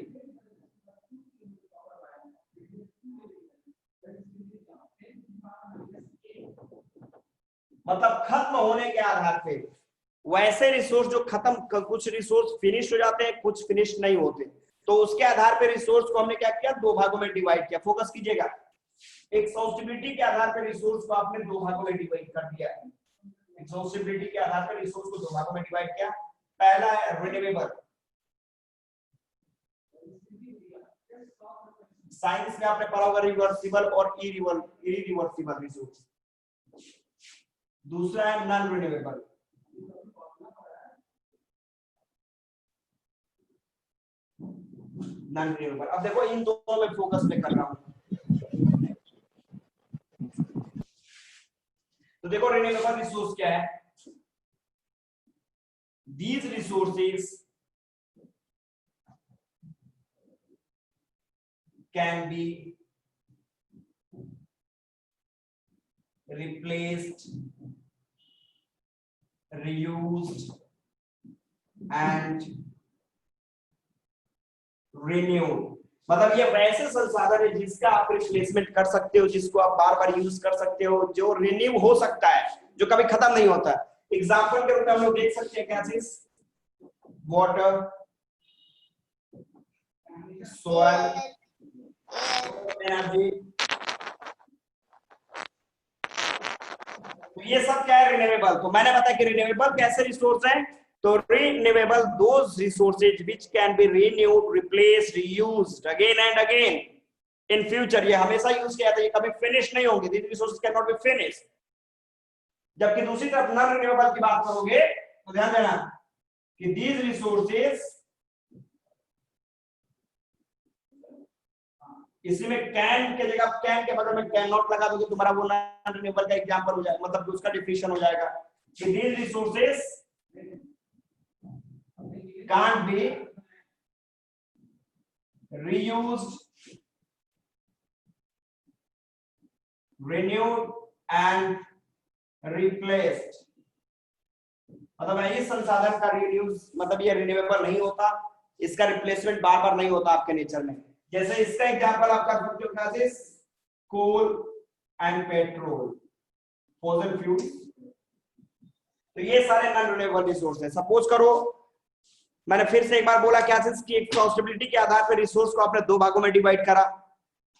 मतलब खत्म होने के आधार पे वैसे रिसोर्स जो खत्म, कुछ रिसोर्स फिनिश हो जाते हैं, कुछ फिनिश नहीं होते, तो उसके आधार पे रिसोर्स को हमने क्या किया, दो भागों में डिवाइड किया। फोकस कीजिएगा, एक्सहॉस्टिबिलिटी के आधार पर रिसोर्स को आपने दो भागों में डिवाइड कर दिया। एक्सहॉस्टिबिलिटी के आधार पर रिसोर्स को दो भागों में डिवाइड किया। पहला है रिन्यूएबल, साइंस में आपने पढ़ा होगा रिवर्सिबल और इरिवर्सिबल रिसोर्स। दूसरा है नॉन रिन्यूएबल। नॉन रिन्यूएबल, अब देखो इन दोनों में फोकस में कर रहा हूं। तो देखो रिन्यूएबल रिसोर्स क्या है, these resources can be replaced, reused and renewed। मतलब ये वैसे संसाधन है जिसका आप रिप्लेसमेंट कर सकते हो, जिसको आप बार बार यूज कर सकते हो, जो रिन्यू हो सकता है, जो कभी खत्म नहीं होता। एग्जाम्पल के रूप में हम लोग देख सकते हैं क्या चीज, वाटर, सॉइल, एनर्जी, तो ये सब क्या है, रिन्यूएबल। तो मैंने बताया कि रिन्यूएबल कैसे रिसोर्स है, तो renewable those resources which can be renewed, replaced, reused again and again in future. ये हमेशा यूज किया जाता है, ये कभी फिनिश नहीं होंगे, these resources can not be finished. जबकि दूसरी तरफ नॉन रिन्यूएबल की बात करोगे तो ध्यान देना कि दीज रिसोर्सेज, इसी में कैन के जगह कैन के बदले में कैन नॉट लगा दोगे, तुम्हारा वो नॉन रिन्यूएबल का एग्जांपल हो जाएगा, मतलब उसका डिफिनेशन हो जाएगा कि these resources can't be reused, renewed and replaced। मतलब ये संसाधन का रीयूज, मतलब ये रिन्यूएबल नहीं होता, इसका रिप्लेसमेंट बार बार नहीं होता आपके नेचर में। जैसे इसका एग्जांपल आपका कोल एंड पेट्रोल, फॉसिल फ्यूल्स, तो ये सारे नॉन रिन्यूएबल रिसोर्स है। सपोज करो मैंने फिर से एक बार बोला क्या चीज की, एक्सहॉस्टिबिलिटी के आधार पर रिसोर्स को आपने दो भागों में डिवाइड करा,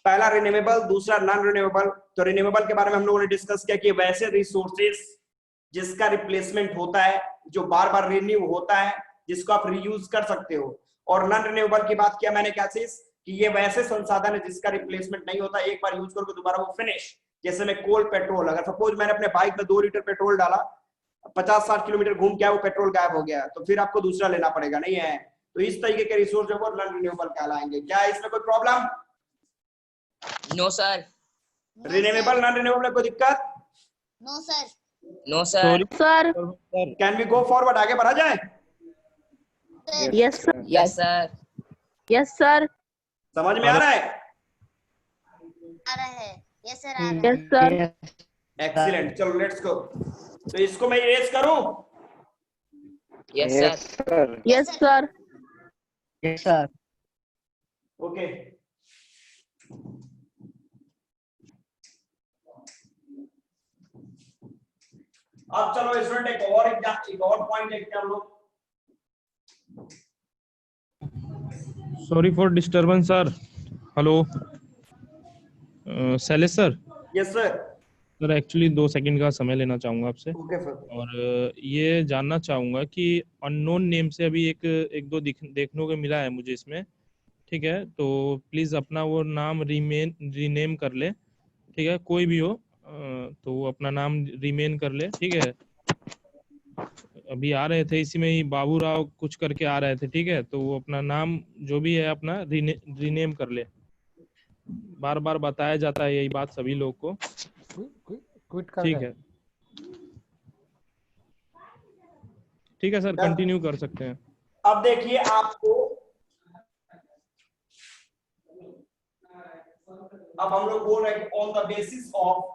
पहला रिन्यूएबल, दूसरा नॉन रिन्यूएबल। तो रिन्यूएबल के बारे में हम लोगों ने डिस्कस किया कि वैसे रिसोर्सेस जिसका रिप्लेसमेंट होता है, जो बार बार रिन्यू होता है, जिसको आप रीयूज कर सकते हो। और नॉन रिन्यूएबल की बात किया मैंने क्या चीज कि ये वैसे संसाधन है जिसका रिप्लेसमेंट नहीं होता, एक बार यूज करोगे दोबारा वो फिनिश। जैसे मैं कोल, पेट्रोल, अगर सपोज मैंने अपने बाइक में 2 लीटर पेट्रोल डाला, 50-60 किलोमीटर घूम के वो पेट्रोल गायब हो गया, तो फिर आपको दूसरा लेना पड़ेगा, नहीं है। तो इस तरीके के रिसोर्स जो वो नॉन रिन्यूएबल कहलाएंगे। क्या इसमें कोई problem? No, sir. Renewable, non renewable में कोई दिक्कत? No, sir. No, sir. Sir. Can we go forward, आगे बढ़ा जाए? Sir. Yes, sir. Yes, sir. Yes, sir. समझ में आ रहा है? आ रहा है। यस सर, आ रहा है। Yes, sir. एक्सीलेंट, चलो लेट्स गो। तो इसको मैं इरेज करूं? Yes, sir. Yes, sir. Yes, sir. Okay. अब चलो स्टूडेंट एक और पॉइंट देखते हैं हम लोग। Sorry for disturbance, sir. Hello. Shailesh sir. Yes sir. Sir actually 2 second का समय लेना चाहूँगा आपसे। Okay sir. और ये जानना चाहूँगा कि अननोन नेम से अभी एक दो देखने को मिला है मुझे इसमें, ठीक है? तो प्लीज़ अपना वो नाम रीनेम कर ले, ठीक है? कोई भी हो तो वो अपना नाम रीनेम कर ले, ठीक है? अभी आ रहे थे इसी में ही बाबू राव कुछ करके आ रहे थे, ठीक है? तो वो अपना नाम जो भी है अपना रीनेम कर ले। बार बार बताया जाता है यही बात सभी लोग को, ठीक है? ठीक है सर, कंटिन्यू कर सकते हैं। अब देखिए आपको, अब हम लोग बोल रहे हैं कि on the basis of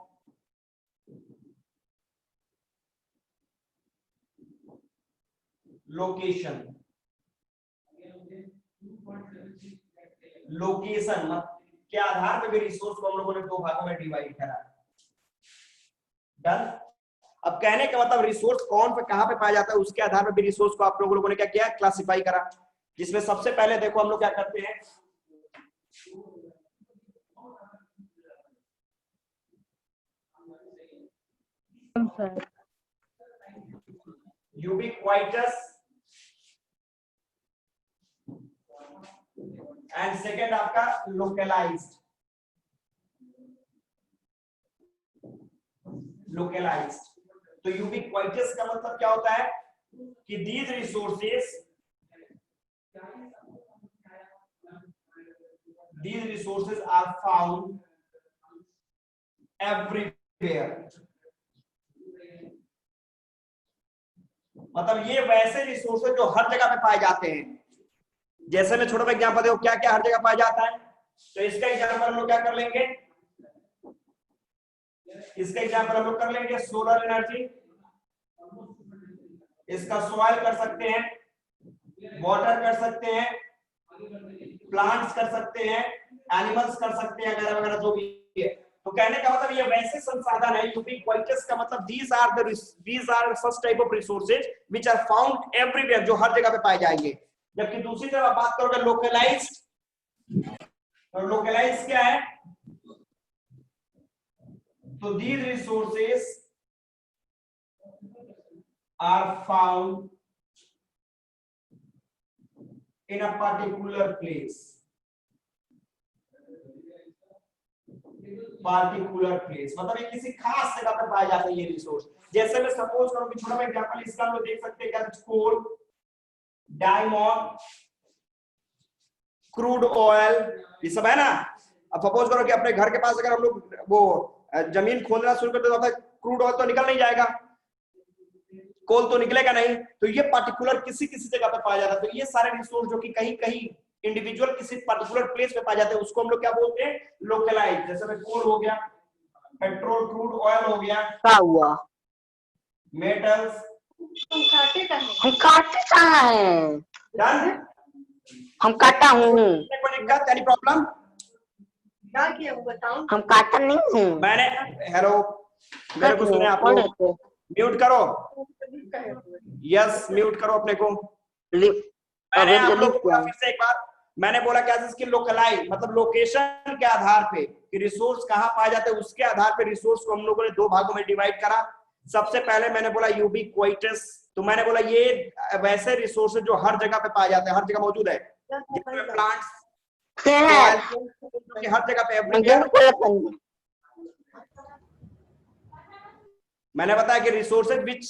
location के आधार पर भी रिसोर्स को हम लोगों ने 2 भागों में डिवाइड करा। डन। अब कहने का मतलब रिसोर्स कौन पे कहां पे पाया जाता है उसके आधार पर भी रिसोर्स को आप लोगों ने क्या किया, क्लासिफाई करा। जिसमें सबसे पहले देखो हम लोग क्या करते हैं, यूबिक्विटस एंड सेकेंड आपका लोकलाइज्ड। तो यूबिक्विटस का मतलब क्या होता है कि these resources are found everywhere। मतलब ये वैसे रिसोर्सेज जो हर जगह पे पाए जाते हैं। जैसे मैं छोटा सा एग्जांपल देखो क्या क्या हर जगह पाया जाता है। तो इसका एग्जांपल हम लोग क्या कर लेंगे, इसका एग्जांपल हम लोग कर लेंगे सोलर एनर्जी, इसका सॉइल कर सकते हैं, वाटर कर सकते हैं, प्लांट्स कर सकते हैं, एनिमल्स कर सकते हैं, वगैरह वगैरह जो भी है। तो कहने का मतलब ये वैसे संसाधन है, यूबिक्विटस का मतलब these are such type of resources which are found everywhere, जो हर जगह पे पाए जाएंगे। जबकि दूसरी तरफ बात करोगे लोकलाइज्ड, तो लोकलाइज्ड क्या है, तो these resources are found in a particular place, मतलब ये किसी खास जगह पे पाए जाते हैं ये रिसोर्स। जैसे मैं सपोज करूं कि छोटा सा एग्जांपल इसका हम लोग देख सकते हैं, क्या कोल, डायमंड, क्रूड ऑयल, ये सब है ना। अब सपोज करो कि अपने घर के पास अगर हम लोग वो जमीन खोदना शुरू कर देते तो क्रूड ऑयल तो निकल नहीं जाएगा, कोल तो निकलेगा नहीं। तो ये पर्टिकुलर किसी किसी जगह पे पाया जाता है। तो ये सारे रिसोर्स जो कि कहीं कहीं इंडिविजुअल किसी पर्टिकुलर प्लेस पे पाए जाते हैं उसको हम लोग क्या बोलते हैं, लोकलाइज्ड। जैसे में कोल हो गया, पेट्रोल, क्रूड ऑयल हो गया, क्या हुआ, मेटल्स। हम काटे कहाँ हैं, डन। हम काटा हूँ, कोई दिक्कत, एनी प्रॉब्लम? क्या किया बताओ, हम काटा नहीं हूँ मैंने, हेलो, मेरे को सुने आप लोग? म्यूट करो, यस म्यूट करो अपने को। मैंने आप लोग को बोला फिर से एक बार, मैंने बोला क्या इसकी लोकलाइज मतलब लोकेशन के आधार पे कि रिसोर्स कहाँ पाए जाते हैं उसके आधार पे रिसोर्स को हम लोगों ने 2 भागों में डिवाइड करा। सबसे पहले मैंने बोला यूबिक्विटस, तो मैंने बोला ये वैसे रिसोर्सेज जो हर जगह पे पाए जाते हैं, हर जगह मौजूद है, प्लांट्स हर जगह पे एवरीवेयर। मैंने बताया कि resources which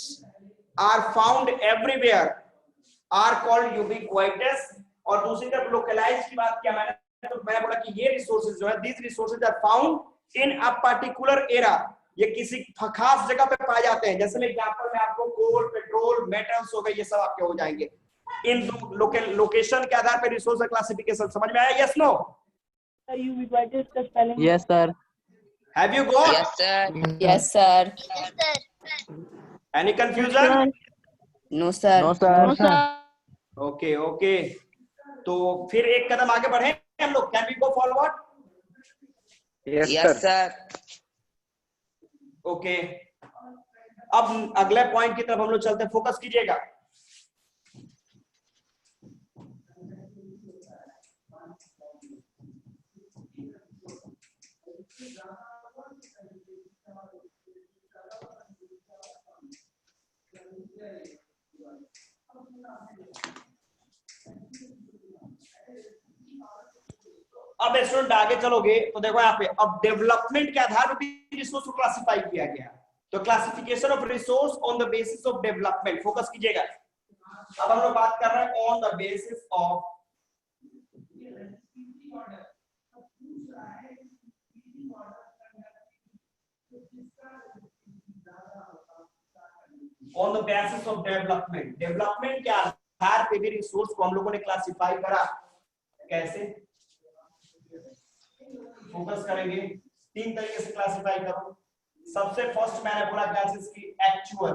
are found everywhere are called ubiquitous. और दूसरी तरफ लोकलाइज की बात किया मैंने, तो मैंने बोला कि ये रिसोर्सेज जो है these resources are found in a particular area, ये किसी खास जगह पे पाए जाते हैं। जैसे मैं एग्जांपल में आपको कोल, पेट्रोल, मेटल्स हो गए, ये सब आपके हो जाएंगे। इन लोकेशन के आधार पे रिसोर्स क्लासिफिकेशन समझ में आया? Yes no? Yes sir. Have you got? Yes, sir. Yes, sir. Yes, sir. Any confusion? No, sir. No, sir. No, sir. Okay okay, तो फिर एक कदम आगे बढ़े हम लोग. Can we go forward? Yes, Yes, sir. sir. Okay, अब अगले पॉइंट की तरफ हम लोग चलते हैं. फोकस कीजिएगा. अब स्टूडेंट आगे चलोगे तो देखो यहाँ पे अब डेवलपमेंट के आधार पर भी रिसोर्स को क्लासिफाई किया गया. तो classification of resource on the basis of development. Focus कीजिएगा. अब हम लोग बात कर रहे हैं on the basis of on the basis of development. Development के आधार पे भी रिसोर्स को हम लोगों ने क्लासिफाई करा. कैसे? फोकस करेंगे. 3 तरीके से क्लासिफाई करो. सबसे फर्स्ट मैंने बोला क्या इसकी एक्चुअल.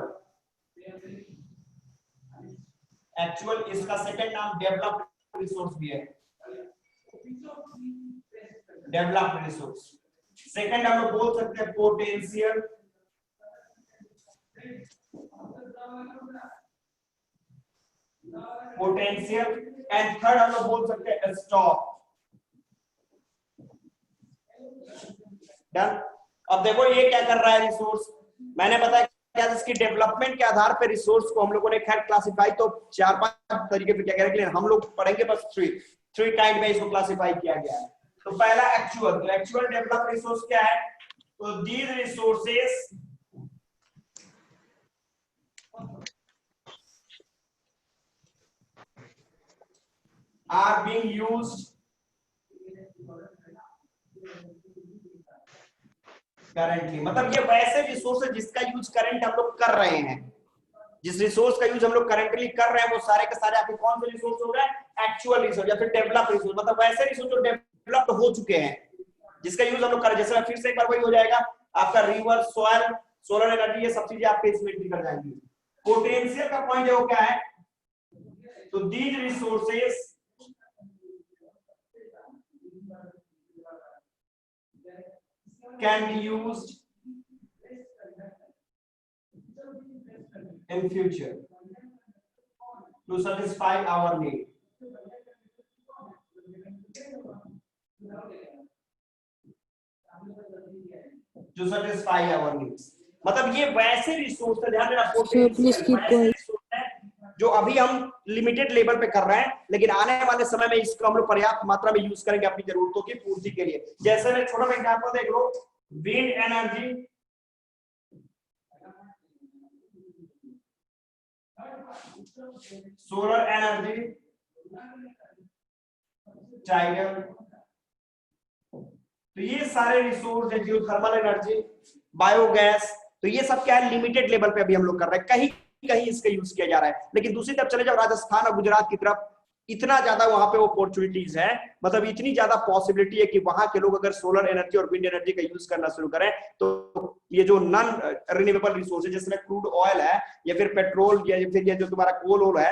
एक्चुअल, इसका सेकंड नाम डेवलप्ड रिसोर्स भी है. Developed resource. सेकंड हम लोग बोल सकते हैं पोटेंशियल. पोटेंशियल एंड थर्ड हम लोग बोल सकते हैं स्टॉक. डन. अब देखो ये क्या कर रहा है रिसोर्स. मैंने बताया क्या इसकी डेवलपमेंट के आधार पे रिसोर्स को हम लोगों ने खैर क्लासिफाई तो 4-5 तरीके पे क्या करेंगे हम लोग पढ़ेंगे. बस थ्री काइंड में इसको क्लासिफाई किया गया है. तो पहला एक्चुअल. तो एक्चुअल डेवलप्ड रिसोर्स क्या है? तो these resources are being used currently. मतलब ये वैसे रिसोर्स है जिसका यूज करंट हम लोग कर रहे हैं. जिस रिसोर्स का यूज हम लोग करंटली कर रहे हैं वो सारे के सारे आपके कौन से रिसोर्स हो गए? एक्चुअल रिसोर्स या फिर डेवलप रिसोर्स. मतलब वैसे रिसोर्स जो डेवलप्ड हो चुके हैं जिसका यूज हम लोग कर रहे हैं. जैसे फिर से एक बार वही हो जाएगा आपका रिवर, सॉइल, सोलर एनर्जी, ये सब चीजें आपके इसमें निकल जाएंगी. पोटेंशियल का पॉइंट है वो क्या है? तो these resources can be used in future to satisfy our need. To satisfy our needs. मतलब ये वैसे रिसोर्स है, ध्यान देना, पोटेंशियल जो अभी हम लिमिटेड लेवल पे कर रहे हैं लेकिन आने वाले समय में इसको हम लोग पर्याप्त मात्रा में यूज करेंगे अपनी जरूरतों की पूर्ति के लिए. जैसे मैं छोटा सा एग्जांपल देख लो. Wind energy, solar energy, tidal. तो ये सारे रिसोर्स है. Geothermal energy, biogas. तो ये सब क्या है? लिमिटेड लेवल पे अभी हम लोग कर रहे हैं. कहीं कहीं इसका यूज किया जा रहा है. लेकिन दूसरी तरफ चले जाओ राजस्थान और गुजरात की तरफ, इतना ज्यादा वहां पे अपॉर्चुनिटीज है. मतलब इतनी ज्यादा पॉसिबिलिटी है कि वहां के लोग अगर सोलर एनर्जी और विंड एनर्जी का यूज करना शुरू करें तो ये जो नॉन रिन्यूएबल रिसोर्स है जिसमें क्रूड ऑयल है या फिर पेट्रोल या फिर ये जो तुम्हारा कोल ओल है,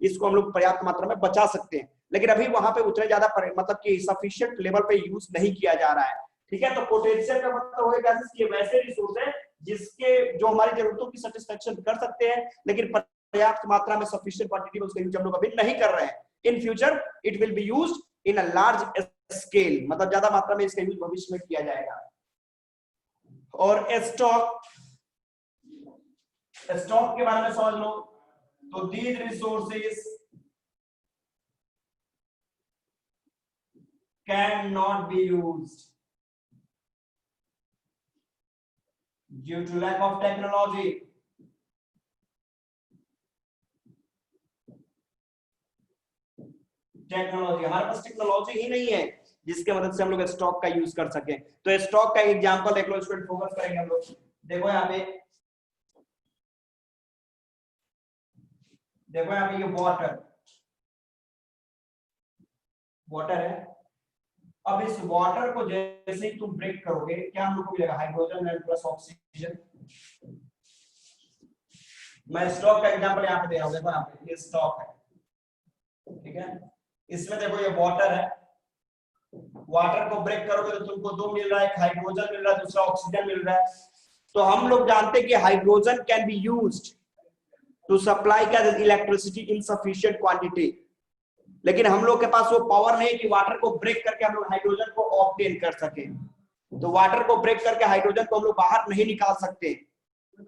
इसको हम लोग पर्याप्त मात्रा में बचा सकते हैं. लेकिन अभी वहां पे उतने ज्यादा मतलब कि सफिशिएंट लेवल पे यूज नहीं किया जा रहा है. ठीक है. तो पोटेंशियल का मतलब होगा कि वैसे रिसोर्स है जिसके जो हमारी जरूरतों की सेटिस्फेक्शन कर सकते हैं लेकिन पर्याप्त मात्रा में सफिशिएंट क्वांटिटी में उसका यूज हम लोग अभी नहीं कर रहे हैं. In future it will be used in a large scale. मतलब ज्यादा मात्रा में इसका यूज भविष्य में किया जाएगा. और स्टॉक, स्टॉक के बारे में समझ लो. तो these resources can not be used due to lack of technology. Technology, हमारे पास टेक्नोलॉजी ही नहीं है जिसके मदद से हम लोग स्टॉक का यूज कर सके. तो स्टॉक का एग्जांपल देख लो. स्टूडेंट फोकस करेंगे हम लोग. देखो यहाँ पे, देखो यहाँ पे ये वाटर, वाटर है. अब इस वाटर को जैसे ही तुम ब्रेक करोगे क्या हम लोग को मिलेगा? Hydrogen and plus oxygen. मैं स्टॉक का एग्जांपल यहाँ पे दे रहा हूँ, देखो यहाँ पे ये स्टॉक है, ठीक है। इसमें देखो ये वाटर है, वाटर को ब्रेक करोगे तो तुमको दो मिल रहा है, एक हाइड्रोजन मिल रहा है, दूसरा ऑक्सीजन मिल रहा है। तो हम लोग जानते हैं कि hydrogen can be used to supply electricity in sufficient quantity, लेकिन हम लोग के पास वो पावर नहीं कि वाटर को ब्रेक करके हम लोग हाइड्रोजन को ऑब्टेन कर सके। तो वाटर को ब्रेक करके हाइड्रोजन को हम लोग बाहर नहीं निकाल सकते।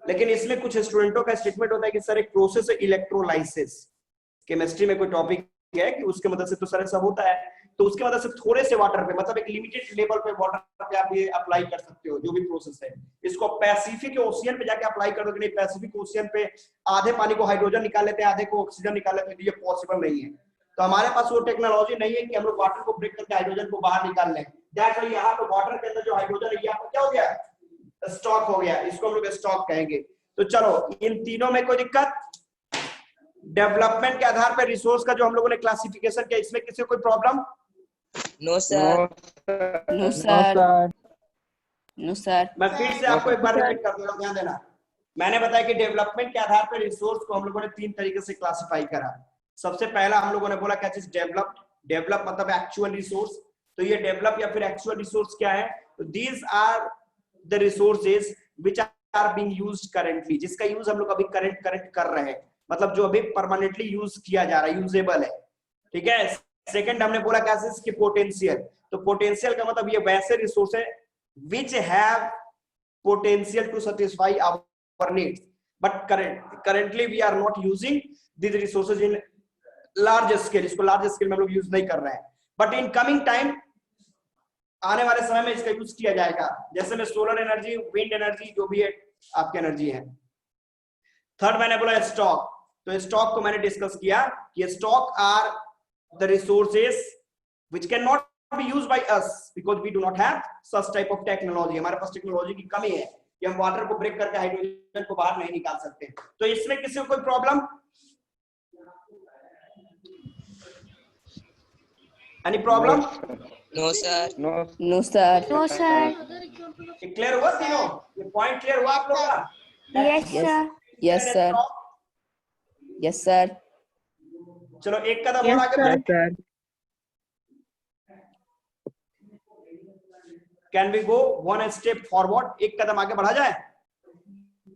लेकिन इसमें कुछ स्टूडेंटों का स्टेटमेंट होता है कि सर एक प्रोसेस है इलेक्ट्रोलाइसिस, केमिस्ट्री में कोई टॉपिक है कि उसके मदद से तो सर सब होता है, तो उसके मदद से थोड़े से वाटर पे, मतलब एक लिमिटेड लेवल पे वाटर पे आप ये अप्लाई कर सकते हो जो भी प्रोसेस है। इसको पैसिफिक ओशियन पे जाके अप्लाई कर दो कि नहीं, पैसिफिक ओशियन पे आधे पानी को हाइड्रोजन निकाल लेते हैं, आधे को ऑक्सीजन निकाल लेते हैं, ये पॉसिबल नहीं है। तो हमारे पास वो टेक्नोलॉजी नहीं है कि हम लोग वाटर को ब्रेक करके हाइड्रोजन को बाहर निकाल लें। दैट्स व्हाई यहाँ पे वाटर के अंदर जो हाइड्रोजन है यहाँ पर क्या हो गया? स्टॉक हो गया, इसको हम लोग स्टॉक कहेंगे। तो चलो इन तीनों में कोई दिक्कत? डेवलपमेंट के आधार पर रिसोर्स का जो हम लोगों ने क्लासिफिकेशन किया, इसमें किसी को कोई problem? No sir. No sir. No sir. मैं फिर से आपको एक बार रिपीट कर दूंगा, ध्यान देना। मैंने बताया कि डेवलपमेंट के आधार पर रिसोर्स को हम लोगों ने तीन तरीके से क्लासिफाई करा। सबसे पहला हम लोगों ने बोला क्या चीज? डेवलप्ड। डेवलप मतलब एक्चुअल रिसोर्स। तो ये डेवलप या फिर एक्चुअल रिसोर्स क्या है? तो these are the resources which are being used currently, जिसका यूज हम लोग अभी करंट कर रहे हैं, मतलब जो अभी परमानेंटली यूज किया जा रहा है, यूजेबल है, ठीक है। सेकंड हमने बोला क्या चीज? कि पोटेंशियल। तो पोटेंशियल का मतलब ये वैसे रिसोर्स है which have potential to satisfy our needs, but currently we are not using these resources in large scale। इसको लार्ज स्केल में हम लोग यूज नहीं कर रहे हैं, बट इन कमिंग टाइम, आने वाले समय में इसका यूज किया जाएगा। जैसे में सोलर एनर्जी, विंड एनर्जी, जो भी है आपकी एनर्जी है। थर्ड मैंने बोला स्टॉक। तो स्टॉक को मैंने डिस्कस किया कि stock are the resources which can not be used by us because we do not have such type of technology. हमारे पास टेक्नोलॉजी की कमी है कि हम वाटर को ब्रेक करके हाइड्रोजन को बाहर नहीं निकाल सकते। तो इसमें किसी को कोई problem? Any problem? No sir. No sir. No sir. Clear हुआ तीनों? ये पॉइंट क्लियर हुआ आप लोगों का? Yes sir. Yes sir. Yes sir. चलो एक कदम और आगे बढ़े। Can we go one step forward? एक कदम आगे बढ़ा जाए?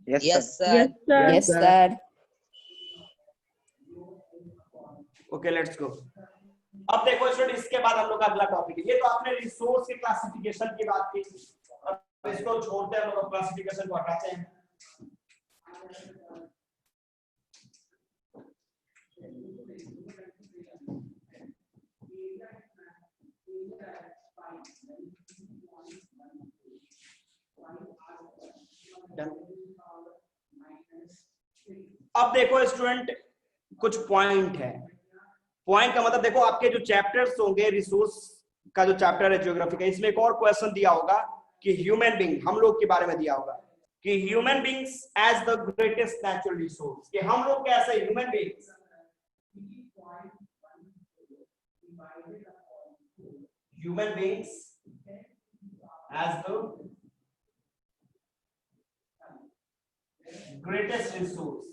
Yes sir. Yes sir. Okay let's go. अब देखो स्टूडेंट, इसके बाद हम लोग का अगला टॉपिक है। ये तो आपने रिसोर्स के क्लासिफिकेशन की बात की, अब इसको छोड़ते हैं, हम लोग क्लासिफिकेशन को हटाते हैं। अब देखो स्टूडेंट, कुछ पॉइंट है। पॉइंट का मतलब देखो, आपके जो चैप्टर्स होंगे, रिसोर्स का जो चैप्टर है ज्योग्राफी का, इसमें एक और क्वेश्चन दिया होगा कि ह्यूमन बीइंग, हम लोग के बारे में दिया होगा कि human beings as the greatest natural resource, कि हम लोग कैसे human beings as the greatest resource.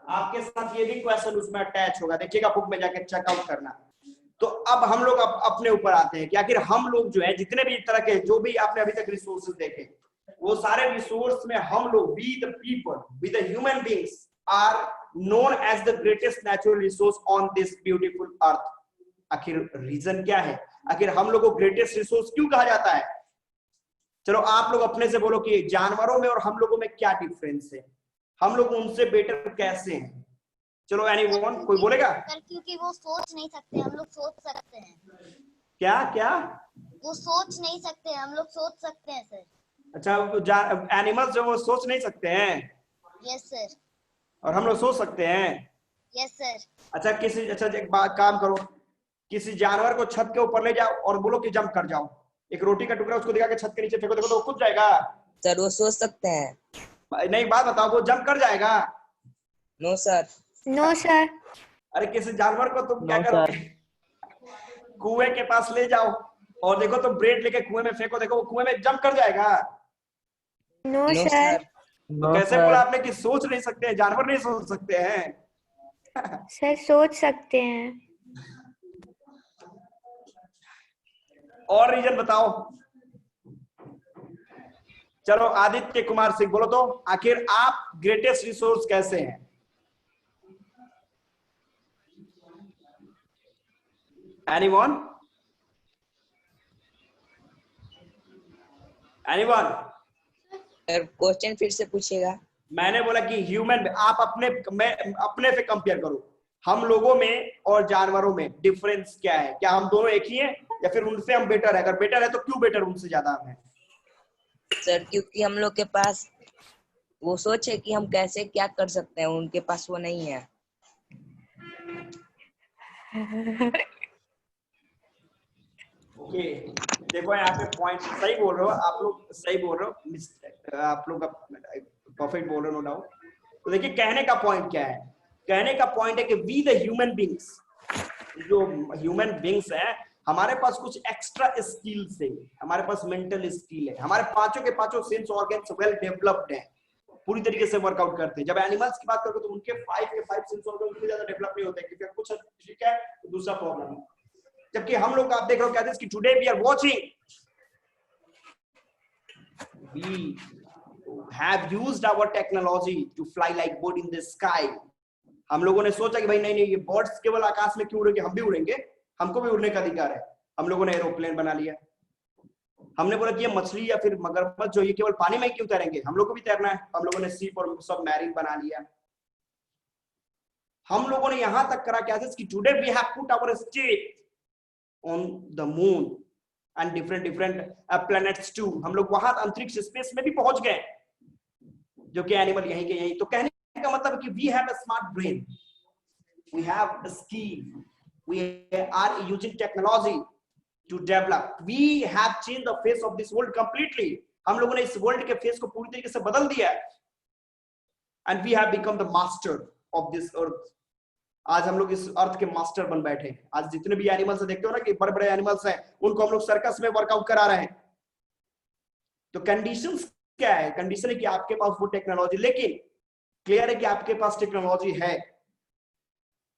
आपके साथ ये भी क्वेश्चन उसमें अटैच होगा, देखिएगा बुक में जाके चेकआउट करना। तो अब हम लोग अपने ऊपर आते हैं कि आखिर हम लोग जो है, जितने भी तरह के जो भी आपने अभी तक रिसोर्सेज देखे, वो सारे रिसोर्स में हम लोग, we the people, we the human beings are known as the greatest natural resource on this beautiful earth. आखिर रीजन क्या है? आखिर हम लोग को ग्रेटेस्ट रिसोर्स क्यों कहा जाता है? चलो आप लोग अपने से बोलो कि जानवरों में और हम लोगों में क्या डिफरेंस है, हम लोग उनसे बेटर कैसे हैं? चलो एनीवन, कोई बोलेगा? सर क्योंकि वो सोच नहीं सकते, हम लोग सोच सकते हैं। क्या क्या? वो सोच नहीं सकते, हम लोग सोच सकते हैं सर। अच्छा, एनिमल्स जो वो सोच नहीं सकते हैं? Yes sir. और हम लोग सोच सकते हैं? Yes sir. अच्छा एक बात, काम करो, किसी जानवर को छत के ऊपर ले जाओ और बोलो कि जंप कर जाओ। एक रोटी का टुकड़ा उसको दिखा के छत के नीचे फेंको, देखो तो वो कूद जाएगा? सर वो सोच सकते हैं। नहीं, बात बताओ, वो जंप कर जाएगा? No sir. No sir. अरे किसी जानवर को तुम क्या करोगे? कुएं के पास ले जाओ और देखो तुम ब्रेड लेके कुएं में फेंको, देखो वो कुएं में जंप कर जाएगा। No no sir. सर। तो कैसे बोला आपने कि सोच नहीं सकते हैं, जानवर नहीं सोच सकते हैं? सर सोच सकते हैं। और रीजन बताओ। चलो आदित्य कुमार सिंह बोलो तो, आखिर आप ग्रेटेस्ट रिसोर्स कैसे हैं? एनीवन? एनीवन? सर क्वेश्चन फिर से पूछिएगा। मैंने बोला कि ह्यूमन, आप अपने से कंपेयर करो, हम लोगों में और जानवरों में डिफरेंस क्या है? क्या हम दोनों एक ही हैं या फिर उनसे हम बेटर है? अगर बेटर है तो क्यों बेटर उनसे ज्यादा हम हैं? सर क्योंकि हम लोग के पास वो सोच है कि हम कैसे क्या कर सकते हैं, उनके पास वो नहीं है। ओके, देखो यहाँ पे पॉइंट सही बोल रहे हो आप लोग, सही बोल रहे हो आप लोग, परफेक्ट बोल रहे हो, नो डाउट। तो देखिए कहने का पॉइंट क्या है? कहने का पॉइंट है कि वी द ह्यूमन बींग्स, जो ह्यूमन बींग्स है, हमारे पास कुछ एक्स्ट्रा स्किल्स है, हमारे पास मेंटल स्किल है, हमारे पांचों के पांचों सेंस ऑर्गन्स वेल डेवलप्ड हैं, पूरी तरीके से वर्कआउट करते हैं। जब एनिमल्स की बात करोगे तो उनके 5 के 5 सेंस ऑर्गन उतने ज्यादा डेवलप नहीं होते क्योंकि कुछ ठीक है तो दूसरा प्रॉब्लम है। जबकि हम लोग आप देख रहे हो क्या कि today we are watching, we have used our technology to fly like bird in the sky. हम लोगों ने सोचा कि भाई नहीं नहीं, ये बर्ड्स केवल आकाश में क्यों उड़ेंगे, हम भी उड़ेंगे, हमको भी उड़ने का अधिकार है। हम लोगों ने एरोप्लेन बना लिया। हमने बोला कि ये मछली या फिर मगरमच्छ जो ये केवल पानी में ही क्यों तैरेंगे, हम लोग को भी तैरना है। हम लोगों ने सीप और सब मैरीन बना लिया। हम लोगों ने यहां तक करा क्या कि today we have put our state on the moon and different planets too. हम लोग वहां अंतरिक्ष स्पेस में भी पहुंच गए, जो कि एनिमल यहीं के यहीं। तो कहने का मतलब है कि we have a smart brain, we have a skill, we are using technology to develop. We have changed the face of this world completely. हम लोगों ने इस वर्ल्ड के फेस को पूरी तरीके से बदल दिया है। And we have become the master of this earth. आज हम लोग इस अर्थ के मास्टर बन बैठे हैं। आज जितने भी एनिमल्स देखते हो ना कि बड़े बड़े एनिमल्स हैं, उनको हम लोग सर्कस में वर्कआउट करा रहे हैं। तो कंडीशंस क्या है? कंडीशन है कि आपके पास वो टेक्नोलॉजी, लेकिन क्लियर है कि आपके पास टेक्नोलॉजी है,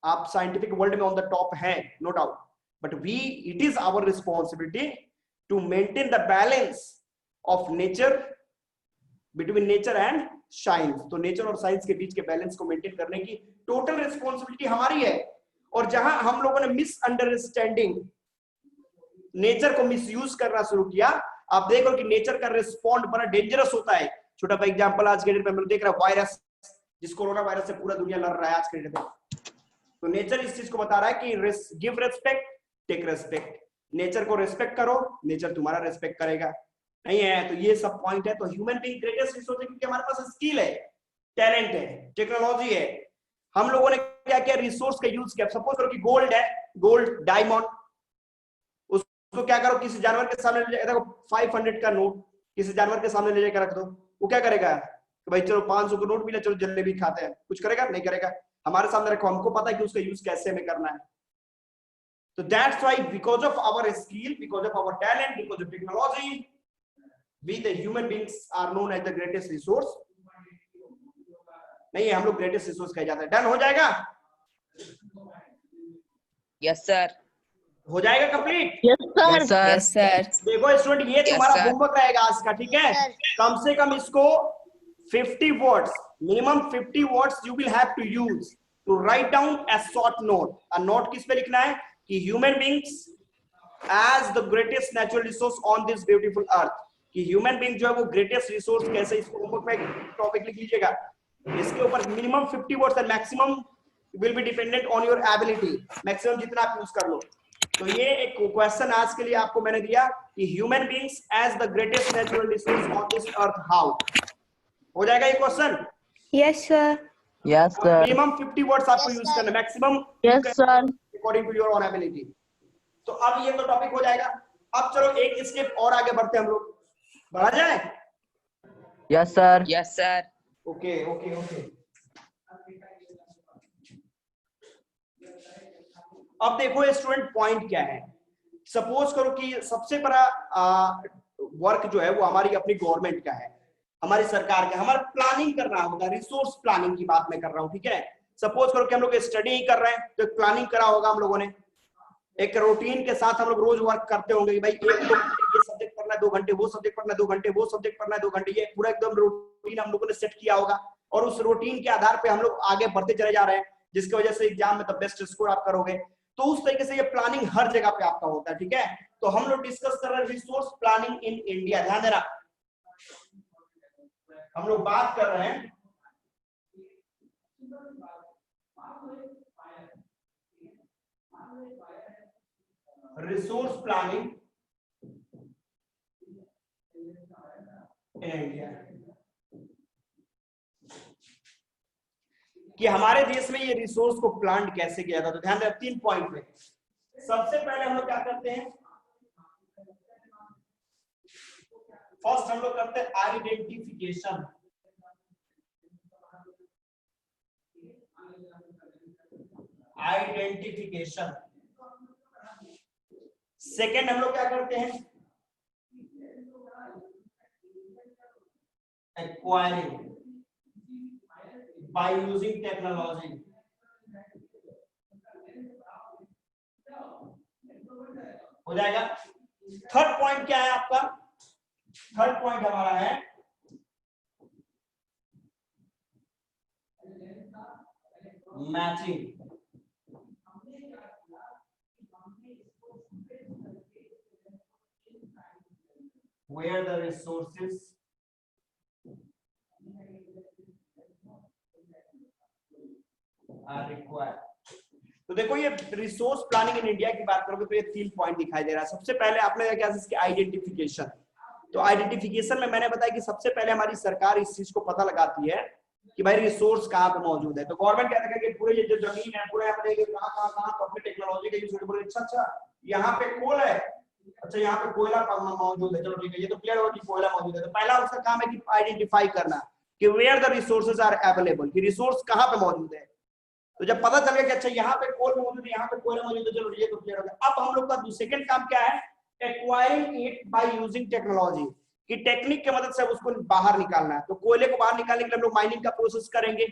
आप साइंटिफिक वर्ल्ड में ऑन द टॉप है, no doubt. But it is our responsibility to maintain the balance of nature, between nature and science. तो नेचर और साइंस के बीच के बैलेंस को मेंटेन करने की टोटल रिस्पॉन्सिबिलिटी हमारी है। और जहां हम लोगों ने मिसअंडरस्टैंडिंग, नेचर को मिसयूज करना शुरू किया, आप देखो कि नेचर का रिस्पॉन्ड बड़ा डेंजरस होता है। छोटा सा एग्जांपल आज के डेट में हम लोग देख रहे हैं, वायरस, जिस कोरोना वायरस से पूरा दुनिया लड़ रहा है आज के डेट में। तो नेचर इस चीज को बता रहा है कि give respect, take respect. Nature को रेस्पेक्ट करो, नेचर तुम्हारा रेस्पेक्ट करेगा। नहीं है तो ये सब पॉइंट है। तो ह्यूमन बीइंग ग्रेटेस्ट रिसोर्स है क्योंकि हमारे पास स्किल है, टैलेंट है, टेक्नोलॉजी है। हम लोगों ने क्या क्या रिसोर्स का यूज किया। सपोज करो कि गोल्ड है, गोल्ड डायमंड, उसको क्या करो किसी जानवर के सामने ले जाकर, देखो 500 का नोट किसी जानवर के सामने ले जाकर रख दो, वो क्या करेगा कि भाई चलो 500 का नोट मिला, चलो जलेबी खाते हैं, कुछ करेगा? नहीं करेगा। हमारे सामने रखो, हमको पता है कि उसका यूज कैसे हमें करना है। So that's why because of our skill, because of our talent, because of technology, we the human beings are known as the greatest resource. नहीं, हम लोग greatest resource कहे जाते हैं। डन हो जाएगा? Yes sir. हो जाएगा complete? Yes sir. Yes, sir. देखो स्टूडेंट, ये Yes, तुम्हारा sir. होमवर्क रहेगा आज का, ठीक है? कम से कम इसको 50 words, minimum 50 words you will have to use to write down a short note. A note किस पे लिखना है कि human beings as the greatest natural resource on this beautiful earth. कि ह्यूमन बींग जो है वो ग्रेटेस्ट रिसोर्स कैसे, इसको होमवर्क में टॉपिक लिख लीजिएगा। इसके ऊपर minimum 50 words and maximum will be dependent on your ability, maximum जितना आप यूज कर लो। तो ये एक क्वेश्चन आज के लिए आपको मैंने दिया कि human beings as the greatest natural resource on this earth, how. हो जाएगा ये question? Yes sir. Yes sir. Minimum 50 words आपको यूज करना, maximum yes sir. according to your own ability। तो अब ये तो टॉपिक हो जाएगा। अब चलो एक स्टेप और आगे बढ़ते हैं, हम लोग बढ़ा जाए। Yes sir. Yes sir. Okay okay okay. अब देखो स्टूडेंट पॉइंट क्या है। सपोज करो कि सबसे बड़ा वर्क जो है वो हमारी अपनी गवर्नमेंट का है, हमारी सरकार का, हमारा प्लानिंग करना होगा, रिसोर्स प्लानिंग की बात मैं कर रहा हूँ, ठीक है। सपोज करो कि हम लोग स्टडी ही कर रहे हैं तो प्लानिंग करा होगा हम लोगों ने, एक रूटीन के साथ हम लोग रोज वर्क करते होंगे कि भाई 1-2 घंटे ये सब्जेक्ट पढ़ना है, 2 घंटे वो सब्जेक्ट पढ़ना है, 2 घंटे वो सब्जेक्ट पढ़ना है, 2 घंटे ये, पूरा एकदम रूटीन हम लोगों ने सेट किया होगा और उस रूटीन के आधार पे हम लोग आगे बढ़ते चले जा रहे हैं, जिसकी वजह से एग्जाम में द बेस्ट स्कोर आप करोगे। तो उस तरीके से ये प्लानिंग हर जगह पे आपका होता है, ठीक है। तो हम लोग डिस्कस कर रहे हैं रिसोर्स प्लानिंग इन इंडिया। ध्यान देना, हम लोग बात कर रहे हैं रिसोर्स प्लानिंग इन इंडिया, कि हमारे देश में ये रिसोर्स को प्लान कैसे किया था। तो ध्यान दें 3 पॉइंट में। सबसे पहले हम लोग क्या करते हैं, फर्स्ट हम लोग करते हैं आइडेंटिफिकेशन। आइडेंटिफिकेशन। सेकेंड हम लोग क्या करते हैं, एक्वायरिंग बाय यूजिंग टेक्नोलॉजी। हो जाएगा। थर्ड पॉइंट क्या है आपका, थर्ड पॉइंट हमारा है matching. Where the resources are required। तो देखो ये रिसोर्स प्लानिंग इन इंडिया की बात करोगे तो ये 3 पॉइंट दिखाई दे रहा है। सबसे पहले आपने क्या इसकी आइडेंटिफिकेशन। तो आइडेंटिफिकेशन में मैंने बताया कि सबसे पहले हमारी सरकार इस चीज को पता लगाती है कि भाई रिसोर्स कहाँ पे मौजूद है। तो गवर्नमेंट क्या है कि पूरे ये जो जमीन है पूरे अपने कहाँ अपने टेक्नोलॉजी का यूज करके, अच्छा यहाँ पे कोल है, अच्छा यहाँ पे कोयला मौजूद है, चलो ठीक है, ये तो क्लियर हो कि कोयला मौजूद है। तो पहला उसका काम है कि आइडेंटिफाई करना कि where the resources are available, कि रिसोर्स कहाँ पे मौजूद है। तो जब पता चल गया कि अच्छा यहाँ पे कोल मौजूद है, यहाँ पे कोयला मौजूद है, चलो ये तो क्लियर हो गया। अब हम लोग का सेकंड काम क्या है, acquiring it by using technology, कि टेक्निक की मदद से उसको बाहर निकालना है। तो कोयले को बाहर निकालने के लिए हम लोग माइनिंग का प्रोसेस करेंगे,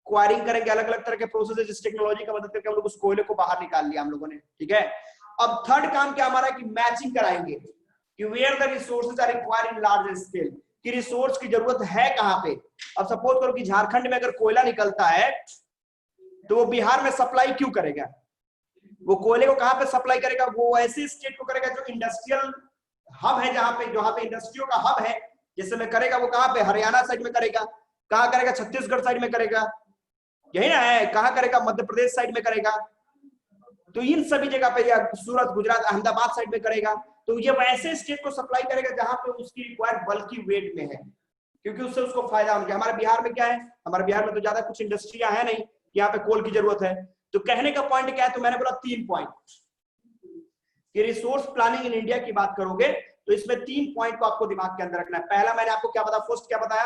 क्वायरिंग करेंगे, अलग अलग तरह के प्रोसेस जिस टेक्नोलॉजी का मदद करके हम लोग उस कोयले को बाहर निकाल लिया हम लोगों ने, ठीक है। अब थर्ड काम क्या हमारा कि मैचिंग कराएंगे कि where the resources are required in large scale, कि रिसोर्स की जरूरत है कहां पे। अब सपोज करो कि झारखंड में अगर कोयला निकलता है तो वो बिहार में सप्लाई क्यों करेगा, वो कोयले को कहां पे सप्लाई करेगा, वो ऐसे स्टेट को करेगा जो इंडस्ट्रियल हब है, जहां पे इंडस्ट्रियों का हब है, जैसे में करेगा वो कहां पे, हरियाणा साइड में करेगा, कहां करेगा, छत्तीसगढ़ साइड में करेगा, यही ना है, कहां करेगा, मध्य प्रदेश साइड में करेगा। तो इन सभी जगह पे, या सूरत, गुजरात, अहमदाबाद साइड में करेगा। तो ये वैसे स्टेट को सप्लाई करेगा जहां पे उसकी रिक्वायर्ड बल्कि वेट में है, क्योंकि उससे उसको फायदा हो गया। हमारे बिहार में क्या है, हमारे बिहार में तो ज्यादा कुछ इंडस्ट्रियां है नहीं, यहाँ पे कोल की जरूरत है। तो कहने का पॉइंट क्या है, तो मैंने बोला 3 पॉइंट कि रिसोर्स प्लानिंग इन इंडिया की बात करोगे तो इसमें 3 पॉइंट को आपको दिमाग के अंदर रखना है। पहला मैंने आपको क्या बताया, फर्स्ट क्या बताया,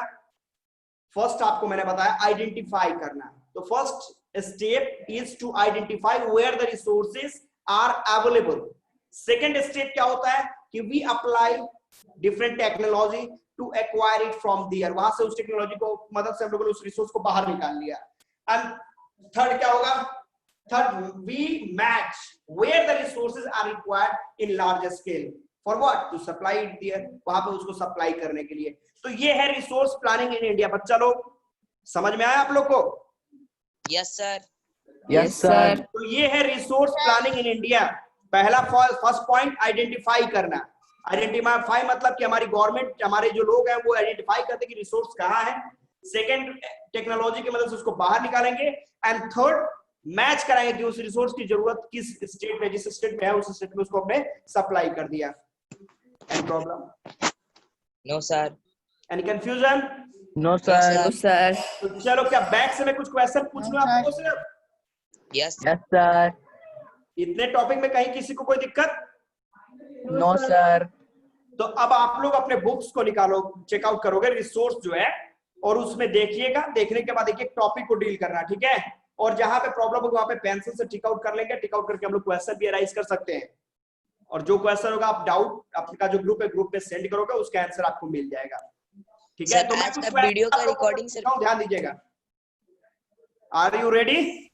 फर्स्ट आपको मैंने बताया आइडेंटिफाई करना। तो first step is to identify where the resources are available. Second step क्या होता है कि we apply different technology to acquire it from there, वहां से उस टेक्नोलॉजी को मदद से हम लोगों ने उस रिसोर्स को बाहर निकाल लिया। एंड थर्ड क्या होगा, third we match where the resources are required in large scale for what, to supply it there, वहां पे उसको सप्लाई करने के लिए। तो ये है रिसोर्स प्लानिंग इन इंडिया। बच्चा लोग समझ में आया आप लोग को? Yes sir. Yes sir. तो ये है रिसोर्स प्लानिंग इन इंडिया। पहला फर्स्ट पॉइंट आइडेंटिफाई करना। आइडेंटिफाई मतलब कि हमारी गवर्नमेंट, हमारे जो लोग हैं वो आइडेंटिफाई करते हैं कि रिसोर्स कहाँ है। सेकंड, टेक्नोलॉजी की मदद से उसको बाहर निकालेंगे। एंड थर्ड, मैच कराएंगे कि उस रिसोर्स की जरूरत किस स्टेट में, जिस स्टेट में है उस स्टेट में उसको अपने सप्लाई कर दिया। Any problem? No sir. Any confusion? No sir. No sir. तो चलो, क्या बैक से मैं कुछ क्वेश्चन पूछ लूं आपको सिर्फ? Yes sir. इतने टॉपिक में कहीं किसी को कोई दिक्कत? No sir. तो अब आप लोग अपने बुक्स को निकालो, चेकआउट करोगे रिसोर्स जो है, और उसमें देखिएगा। देखने के बाद एक एक टॉपिक को डील करना, ठीक है। और जहां पे प्रॉब्लम होगी वहां पे पेंसिल से टिक आउट कर लेंगे, टिक आउट करके हम लोग क्वेश्चन भी अराइज कर सकते हैं, और जो क्वेश्चन होगा आप डाउट आपका जो ग्रुप है ग्रुप पे सेंड करोगे, उसका आंसर आपको मिल जाएगा। ठीक है, सर, तो मैं आज कुछ का वीडियो का रिकॉर्डिंग सर ध्यान दीजिएगा। Are you ready?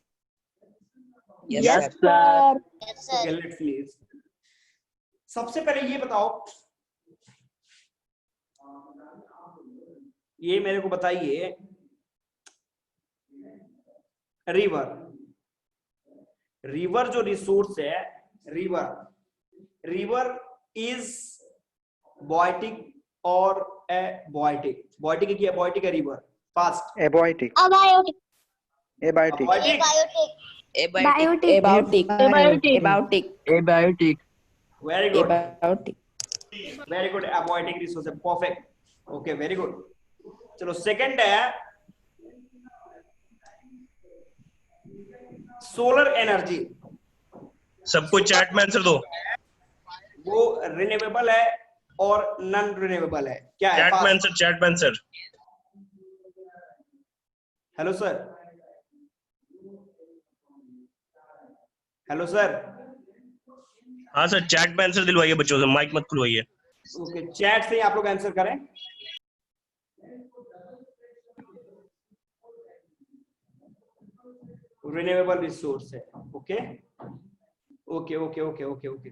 Yes sir sir. Yes, sir. Okay, let's please. सबसे पहले ये बताओ, ये मेरे को बताइए, रिवर, रिवर जो रिसोर्स है, रिवर इज बोएटिक और एबोएटिक? बोएटिक क्या है? बोएटिक है river, fast. Abiotic. Abiotic. Abiotic. Abiotic, Abiotic. Abiotic. Very good, very good, abiotic resource है, परफेक्ट, ओके, वेरी गुड। चलो सेकंड है सोलर एनर्जी, सबको चैट में आंसर दो। वो रिन्यूएबल है और नॉन रिन्यूएबल है, क्या है? चैट में आंसर, चैट में answer. Hello sir, hello sir, हाँ सर, चैट में आंसर दिलवाइए बच्चों से, माइक मत खुलवाइए। ओके, चैट से ही आप लोग आंसर करें। रिन्यूएबल रिसोर्स है, okay okay okay okay okay okay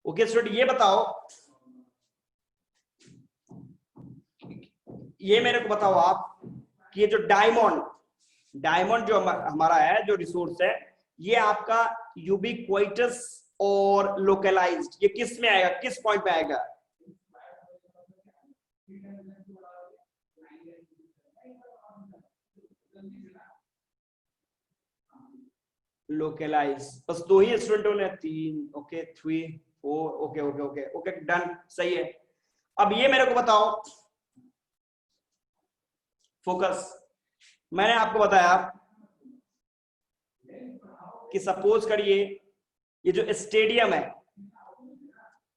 okay student, ये बताओ, ये मेरे को बताओ आप कि ये जो डायमंड जो हमारा है, जो रिसोर्स है, ये आपका यूबिक्विटस और लोकलाइज्ड, ये किस में आएगा, किस पॉइंट में आएगा? लोकलाइज, बस दो ही स्टूडेंटों ने, 3, okay, 3, 4, okay okay okay okay, done, सही है। अब ये मेरे को बताओ, फोकस, मैंने आपको बताया कि सपोज करिए ये जो स्टेडियम है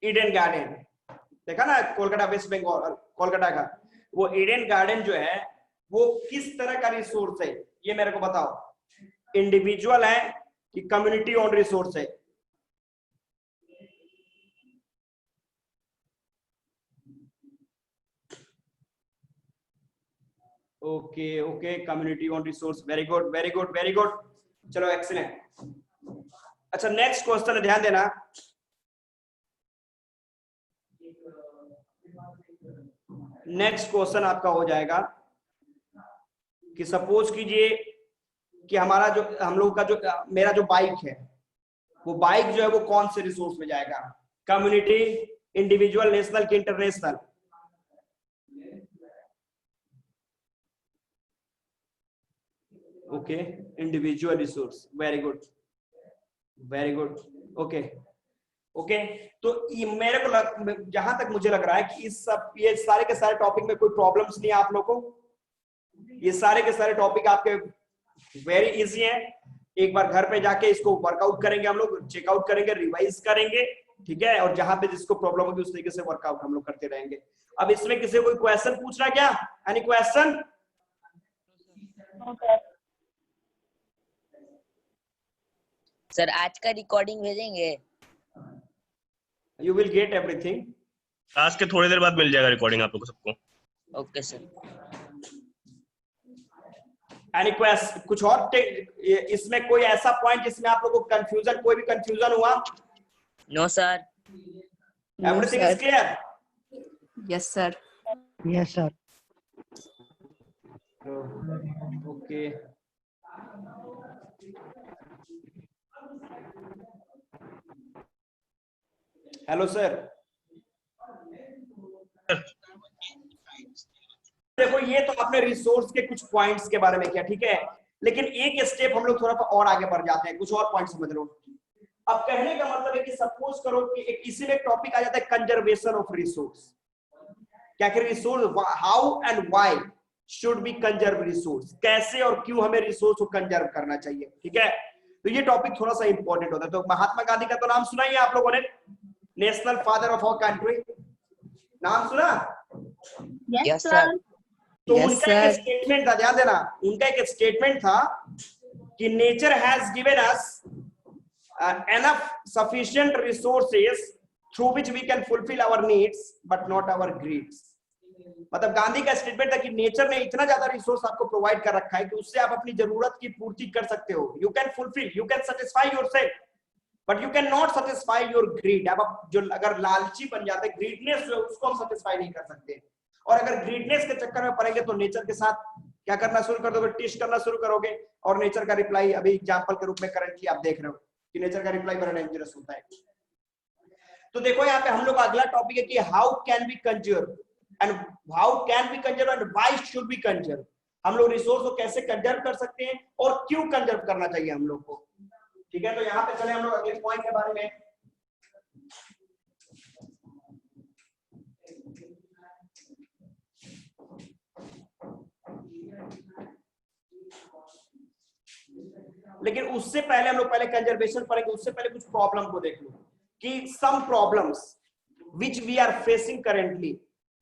ईडन गार्डन, देखा ना कोलकाता, वेस्ट बंगाल, कोलकाता का, वो ईडन गार्डन जो है वो किस तरह का रिसोर्स है, ये मेरे को बताओ। इंडिविजुअल है कि कम्युनिटी ओन रिसोर्स है? Okay okay, community own resource, very good very good very good, चलो एक्सीलेंट। अच्छा, नेक्स्ट क्वेश्चन ध्यान देना, नेक्स्ट क्वेश्चन आपका हो जाएगा कि सपोज कीजिए कि हमारा जो, हम लोग का जो, मेरा जो बाइक है, वो बाइक जो है वो कौन से रिसोर्स में जाएगा? कम्युनिटी, इंडिविजुअल, नेशनल की international? Okay, individual resource, very good very good, okay okay. तो ये मेरे को जहां तक मुझे लग रहा है कि इस सब, ये सारे के सारे टॉपिक में कोई प्रॉब्लम्स नहीं है आप लोगों को, ये सारे के सारे टॉपिक आपके वेरी इजी है। एक बार घर पे जाके इसको वर्कआउट करेंगे, हम लोग चेकआउट करेंगे, रिवाइज करेंगे, ठीक है, और जहां पे जिसको प्रॉब्लम होगी उस तरीके से वर्कआउट हम लोग करते रहेंगे। अब इसमें किसी को कोई क्वेश्चन पूछना क्या? Any question? सर, आज का रिकॉर्डिंग भेजेंगे? यू विल गेट एवरीथिंग, आज के थोड़ी देर बाद मिल जाएगा रिकॉर्डिंग आप लोगों को सबको। Okay sir. Any question? कुछ और इसमें कोई ऐसा पॉइंट जिसमें आप लोगों को कंफ्यूजन, कोई भी कंफ्यूजन हुआ? No sir. Everything is clear? Yes sir. Yes sir. Okay, hello sir, देखो ये तो आपने रिसोर्स के कुछ पॉइंट्स के बारे में किया, ठीक है, लेकिन एक स्टेप हम लोग थोड़ा सा और आगे बढ़ जाते हैं, कुछ और पॉइंट समझ लो। अब कहने का मतलब है कि सपोज करो कि एक इसी में टॉपिक आ जाता है कंजर्वेशन ऑफ रिसोर्स। क्या कि resource, how and why should be conserve resource, कैसे और क्यों हमें रिसोर्स को कंजर्व करना चाहिए, ठीक है। तो ये टॉपिक थोड़ा सा इंपॉर्टेंट होता है। तो महात्मा गांधी का तो नाम सुना ही है आप लोगों ने, national father of our country, नाम सुना? Yes sir. तो Yes, उनका एक sir. स्टेटमेंट था, ध्यान देना, उनका एक स्टेटमेंट था कि nature has given us enough sufficient resources through which we can fulfil our needs but not our greeds. मतलब गांधी का स्टेटमेंट था कि नेचर ने इतना ज्यादा रिसोर्स आपको प्रोवाइड कर रखा है कि उससे आप अपनी जरूरत की पूर्ति कर सकते हो। You can fulfil, you can satisfy yourself, but you can not satisfy your greed. आप जो अगर लालची बन जाते, ग्रीडनेस जो है उसको हम सेटिस्फाई नहीं कर सकते। और अगर ग्रीडनेस के चक्कर में पड़ेंगे तो नेचर के साथ क्या करना शुरू कर दोगे, टिश करना शुरू करोगे। और नेचर का रिप्लाई अभी एग्जांपल के रूप में करंटली आप देख रहे हो कि नेचर का रिप्लाई बड़ा डेंजरस होता है। तो देखो यहाँ पे हम लोग का अगला टॉपिक है कि how can be conserve and how can be conserve and why should be conserve. हम लोग रिसोर्स को कैसे कंजर्व कर सकते हैं और क्यों कंजर्व करना चाहिए हम लोग को। ठीक है, तो यहाँ पे चले हम लोग अगले पॉइंट के बारे में। लेकिन उससे पहले हम लोग पहले कंजर्वेशन पढ़ेंगे, उससे पहले कुछ प्रॉब्लम को देख लो कि some problems which we are facing currently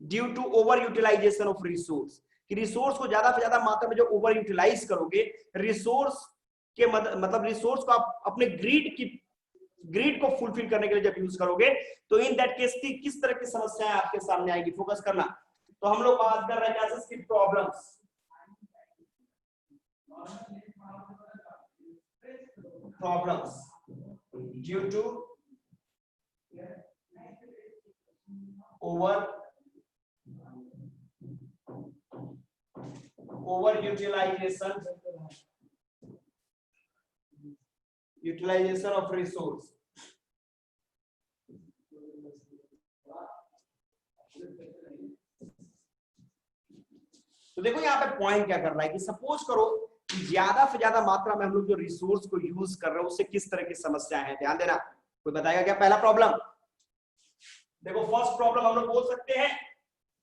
due to over utilization of resource. कि रिसोर्स को ज्यादा से ज्यादा मात्रा में जो ओवर यूटिलाइज करोगे, रिसोर्स के मतलब रिसोर्स को आप अपने ग्रीड को फुलफिल करने के लिए जब यूज करोगे तो इन दैट केस की किस तरह की समस्याएं आपके सामने आएगी, फोकस करना। तो हम लोग बात कर रहे हैं की problems due to over utilization of resource. तो देखो यहाँ पे पॉइंट क्या कर रहा है कि सपोज करो कि ज्यादा से ज्यादा मात्रा में हम लोग जो रिसोर्स को यूज कर रहे हैं उससे किस तरह की समस्या है। ध्यान देना, कोई बताएगा क्या पहला प्रॉब्लम? देखो फर्स्ट प्रॉब्लम हम लोग बोल सकते हैं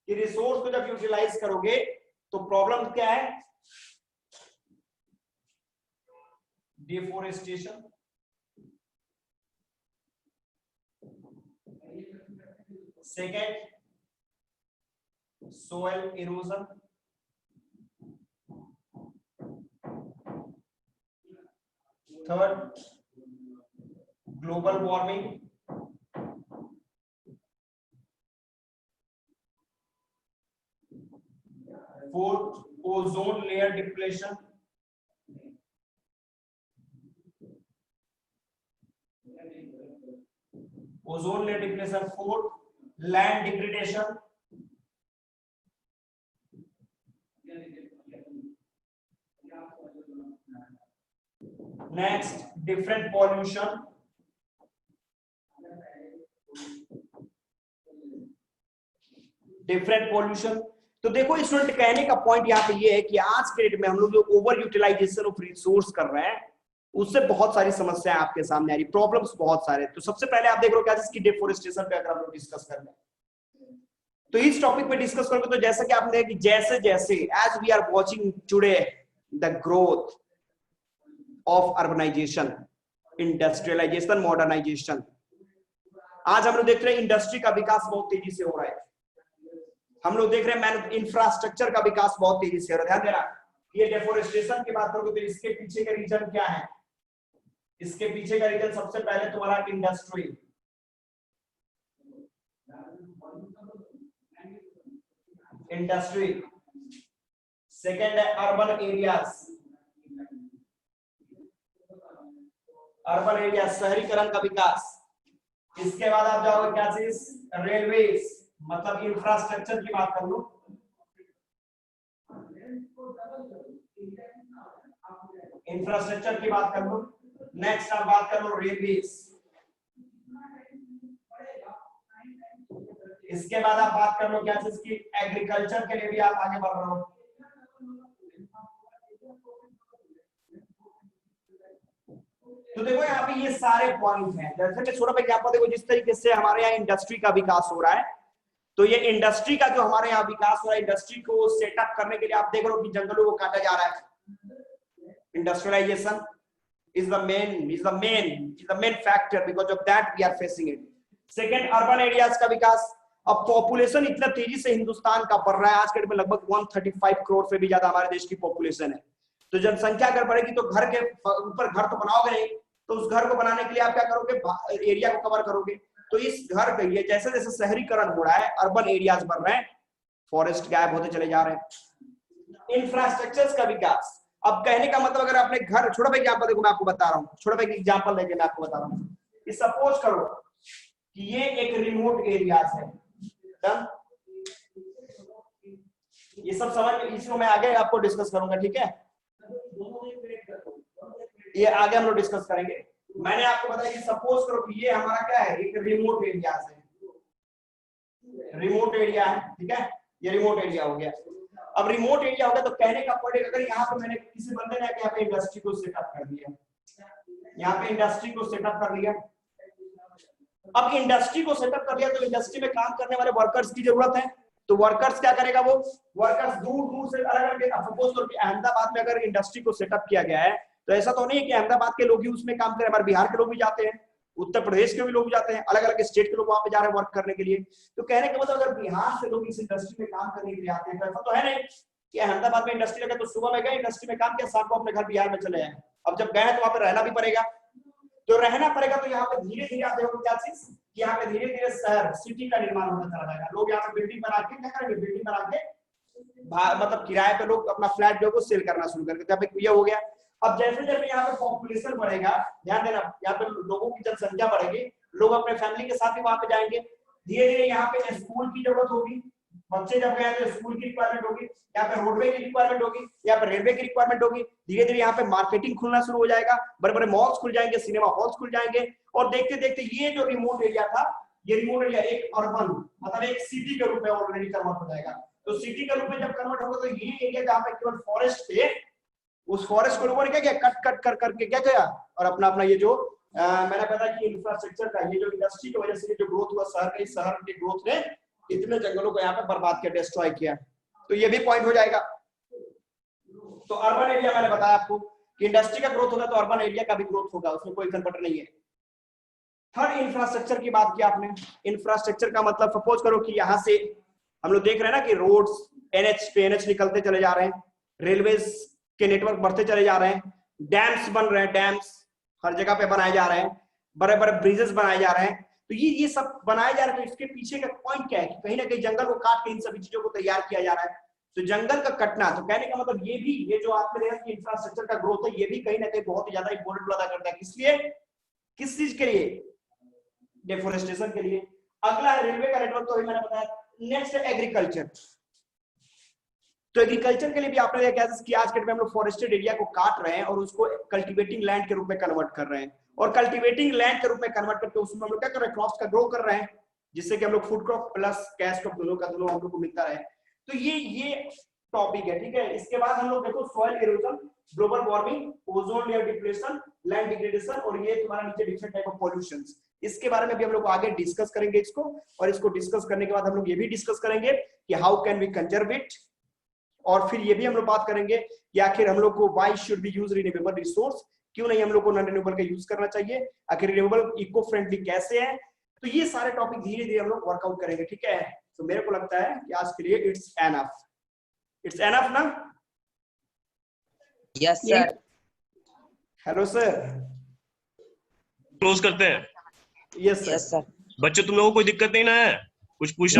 कि रिसोर्स को जब यूटिलाइज करोगे तो प्रॉब्लम क्या है? Deforestation, second soil erosion, third global warming, fourth ozone layer depletion, ozone layer depletion, fourth land degradation, next different pollution, तो देखो स्टूडेंट कहने का पॉइंट यहाँ पे ये है कि आज के डेट में हम लोग जो ओवर यूटिलाइजेशन ऑफ रिसोर्स कर रहे हैं उससे बहुत सारी समस्याएं आपके सामने आ रही, प्रॉब्लम्स बहुत सारे। तो सबसे पहले आप देख रहे हो क्या जिसकी डिफोरेस्टेशन पे अगर हम लोग डिस्कस कर रहे हैं तो इस टॉपिक पे डिस्कस करोगे तो जैसा कि आपने कि जैसे जैसे as we are watching today the growth of urbanization, industrialization, modernization, आज हम लोग देख रहे हैं इंडस्ट्री का विकास बहुत तेजी से हो रहा है। हम लोग देख रहे हैं इंफ्रास्ट्रक्चर का विकास बहुत तेजी से हो रहा है। ध्यान देना, ये डिफोरेस्टेशन की बात करोगे तो इसके पीछे का रीजन क्या है? इसके पीछे का रीजन सबसे पहले तुम्हारा इंडस्ट्री, सेकेंड है अर्बन एरियाज, शहरीकरण का विकास। इसके बाद आप जाओगे क्या चीज? रेलवेज, मतलब इंफ्रास्ट्रक्चर की बात कर लो। इंफ्रास्ट्रक्चर की बात कर लो। नेक्स्ट आप बात कर लो रेलवेज। इसके बाद आप बात कर लो क्या चीज की? एग्रीकल्चर के लिए भी आप आगे बढ़ रहे हो। तो देखो यहाँ पे ये सारे पॉइंट हैं। जैसे कि छोटा एग्जांपल देखो, जिस तरीके से हमारे यहाँ इंडस्ट्री का विकास हो रहा है तो ये इंडस्ट्री का जो हमारे यहाँ विकास हो रहा है, इंडस्ट्री को सेटअप करने के लिए आप देख रहे हो कि जंगलों को काटा जा रहा है। Industrialization is the main factor, because of that we are facing it. Second urban areas का विकास। अब पॉपुलेशन इतना तेजी से हिंदुस्तान का बढ़ रहा है, आज के डेट में लगभग 135 करोड़ से भी ज्यादा हमारे देश की पॉपुलेशन है। तो जनसंख्या अगर बढ़ेगी तो घर के ऊपर घर तो बनाओगे नहीं, तो उस घर को बनाने के लिए आप क्या करोगे, एरिया को कवर करोगे। तो इस घर के लिए जैसे जैसे शहरीकरण हो रहा है, अर्बन एरियाज बढ़ रहे हैं, फॉरेस्ट गायब होते चले जा रहे हैं। इंफ्रास्ट्रक्चर का विकास, अब कहने का मतलब अगर आपने घर, छोटा भाई एग्जाम्पल देखो मैं आपको बता रहा हूँ, छोटा भाई एग्जाम्पल लेके मैं आपको बता रहा हूँ कि सपोज करो कि ये एक रिमोट एरियाज है, डन, ये सब समझ में, इसको मैं आगे आपको डिस्कस करूंगा, ठीक है, ये आगे हम लोग डिस्कस करेंगे। मैंने आपको बताया कि सपोज करो कि ये हमारा क्या है, एक रिमोट एरिया है, रिमोट एरिया है, ठीक है, ये रिमोट एरिया हो गया। अब रिमोट एरिया हो गया तो कहने का पॉइंट, अगर यहाँ पे मैंने किसी बंदे ने यहाँ पे इंडस्ट्री को सेटअप कर दिया, यहाँ पे इंडस्ट्री को सेटअप कर लिया, अब इंडस्ट्री को सेटअप कर लिया तो इंडस्ट्री में काम करने वाले वर्कर्स की जरूरत है। तो वर्कर्स क्या करेगा, वो वर्कर्स दूर दूर से अलग अलग, सपोज करो कि अहमदाबाद में अगर इंडस्ट्री को सेटअप किया गया है तो ऐसा तो नहीं है कि अहमदाबाद के लोग ही उसमें काम करें, हमारे बिहार के लोग भी जाते हैं, उत्तर प्रदेश के भी लोग जाते हैं, अलग अलग स्टेट के लोग वहां पे जा रहे हैं वर्क करने के लिए। तो कहने का मतलब अगर बिहार से लोग इस इंडस्ट्री में काम करने के लिए आते हैं तो ऐसा तो है नहीं कि अहमदाबाद में इंडस्ट्री लगे तो सुबह में गए इंडस्ट्री में काम किया, शाम को अपने घर बिहार में चले आए। अब जब गए तो वहां पे रहना भी पड़ेगा, तो रहना पड़ेगा तो यहाँ पे धीरे धीरे आप देखो क्या चीज, यहाँ पे धीरे धीरे शहर सिटी का निर्माण होता चला जाएगा। लोग यहाँ पे बिल्डिंग बना के क्या करेंगे, बिल्डिंग बना के मतलब किराए पे लोग अपना फ्लैट जो सेल करना शुरू करके, यहाँ पे ये हो गया। अब जैसे जैसे यहाँ पे पॉपुलेशन बढ़ेगा, ध्यान देना, यहाँ पे लोगों की जनसंख्या बढ़ेगी, लोग अपने फैमिली के साथ भी वहां पे जाएंगे, धीरे धीरे यहाँ पे स्कूल की जरूरत होगी, बच्चे जब गए तो स्कूल की रिक्वायरमेंट होगी, यहाँ पे रोडवे की रिक्वायरमेंट होगी, यहाँ पे रेलवे की रिक्वायरमेंट होगी, धीरे धीरे यहाँ पे मार्केटिंग खुलना शुरू हो जाएगा, बड़े बड़े मॉल्स खुल जाएंगे, सिनेमा हॉल्स खुल जाएंगे, और देखते देखते ये जो रिमोट एरिया था, ये रिमोट एरिया एक अर्बन मतलब एक सिटी के रूप में ऑलरेडी कन्वर्ट हो जाएगा। तो सिटी के रूप में जब कन्वर्ट होगा तो ये एरिया जहाँ पे केवल फॉरेस्ट थे, उस फॉरेस्ट को लोगों ने क्या किया, कट कट कर करके क्या किया, और अपना अपना ये जो मैंने बताया कि इंफ्रास्ट्रक्चर का ये जो इंडस्ट्री की वजह से जो ग्रोथ हुआ शहर के ग्रोथ ने इतने जंगलों को यहाँ पे बर्बाद किया, डिस्ट्रॉय किया। तो ये भी पॉइंट हो जाएगा। तो अर्बन एरिया मैंने बताया आपको कि इंडस्ट्री का ग्रोथ होगा तो अर्बन एरिया का भी ग्रोथ होगा, उसमें कोई कन्वर्टर नहीं है। थर्ड, इंफ्रास्ट्रक्चर की बात की आपने। इंफ्रास्ट्रक्चर का मतलब सपोज करो कि यहाँ से हम लोग देख रहे हैं ना कि रोड्स एनएच पे एनएच निकलते चले जा रहे हैं, रेलवेज के नेटवर्क बढ़ते चले जा रहे हैं, डैम्स बन रहे हैं, डैम्स हर जगह पे बनाए जा रहे हैं, बड़े बड़े ब्रिजेस बनाए जा रहे हैं। तो ये सब बनाए जा रहे हैं, तो इसके पीछे का पॉइंट क्या है कि कहीं ना कहीं जंगल को काट के इन सभी चीजों को तैयार किया जा रहा है। तो जंगल का कटना, तो कहने का मतलब ये भी, ये जो आपने देखा कि इंफ्रास्ट्रक्चर का ग्रोथ है, ये भी कहीं ना कहीं बहुत ही ज्यादा इंपॉर्टेंट अदा करता है। इसलिए किस चीज के लिए, डिफोरेस्टेशन के लिए। अगला है रेलवे का नेटवर्क, तो अभी मैंने बताया। नेक्स्ट है एग्रीकल्चर। तो एग्रीकल्चर के लिए भी आपने देखा कि आज के टाइम में हम लोग फॉरेस्टेड एरिया को काट रहे हैं और उसको कल्टीवेटिंग लैंड के रूप में कन्वर्ट कर रहे हैं, और कल्टीवेटिंग लैंड के रूप में कन्वर्ट करके उसमें हम लोग क्या कर रहे हैं, क्रॉप्स का ग्रो कर रहे हैं, जिससे कि हम लोग food crop plus cash crop दोनों का दोनों हम लोग को मिलता रहे। तो ये टॉपिक है, ठीक है। इसके बाद हम लोग देखो soil erosion, global warming, ozone layer depletion, land degradation, और ये तुम्हारा नीचे डिफरेंट टाइप ऑफ पॉल्यूशंस। इसके बारे में भी हम लोग आगे डिस्कस करेंगे इसको, और इसको डिस्कस करने के बाद हम लोग ये भी डिस्कस करेंगे कि how can we conserve it, और फिर ये भी हम लोग बात करेंगे कि आखिर हम लोग को why should be use renewable resource, क्यों नहीं हम लोग को नॉन रिन्यूएबल का यूज करना चाहिए, आखिर रिन्यूएबल इको फ्रेंडली कैसे है। तो ये सारे टॉपिक धीरे धीरे हम लोग वर्कआउट करेंगे, ठीक है। तो मेरे को लगता है कि आज के लिए इट्स एनफ ना। Yes sir. Hello sir, close करते हैं। Yes yes sir. बच्चों तुम लोगों को कोई दिक्कत नहीं ना है, कुछ पूछना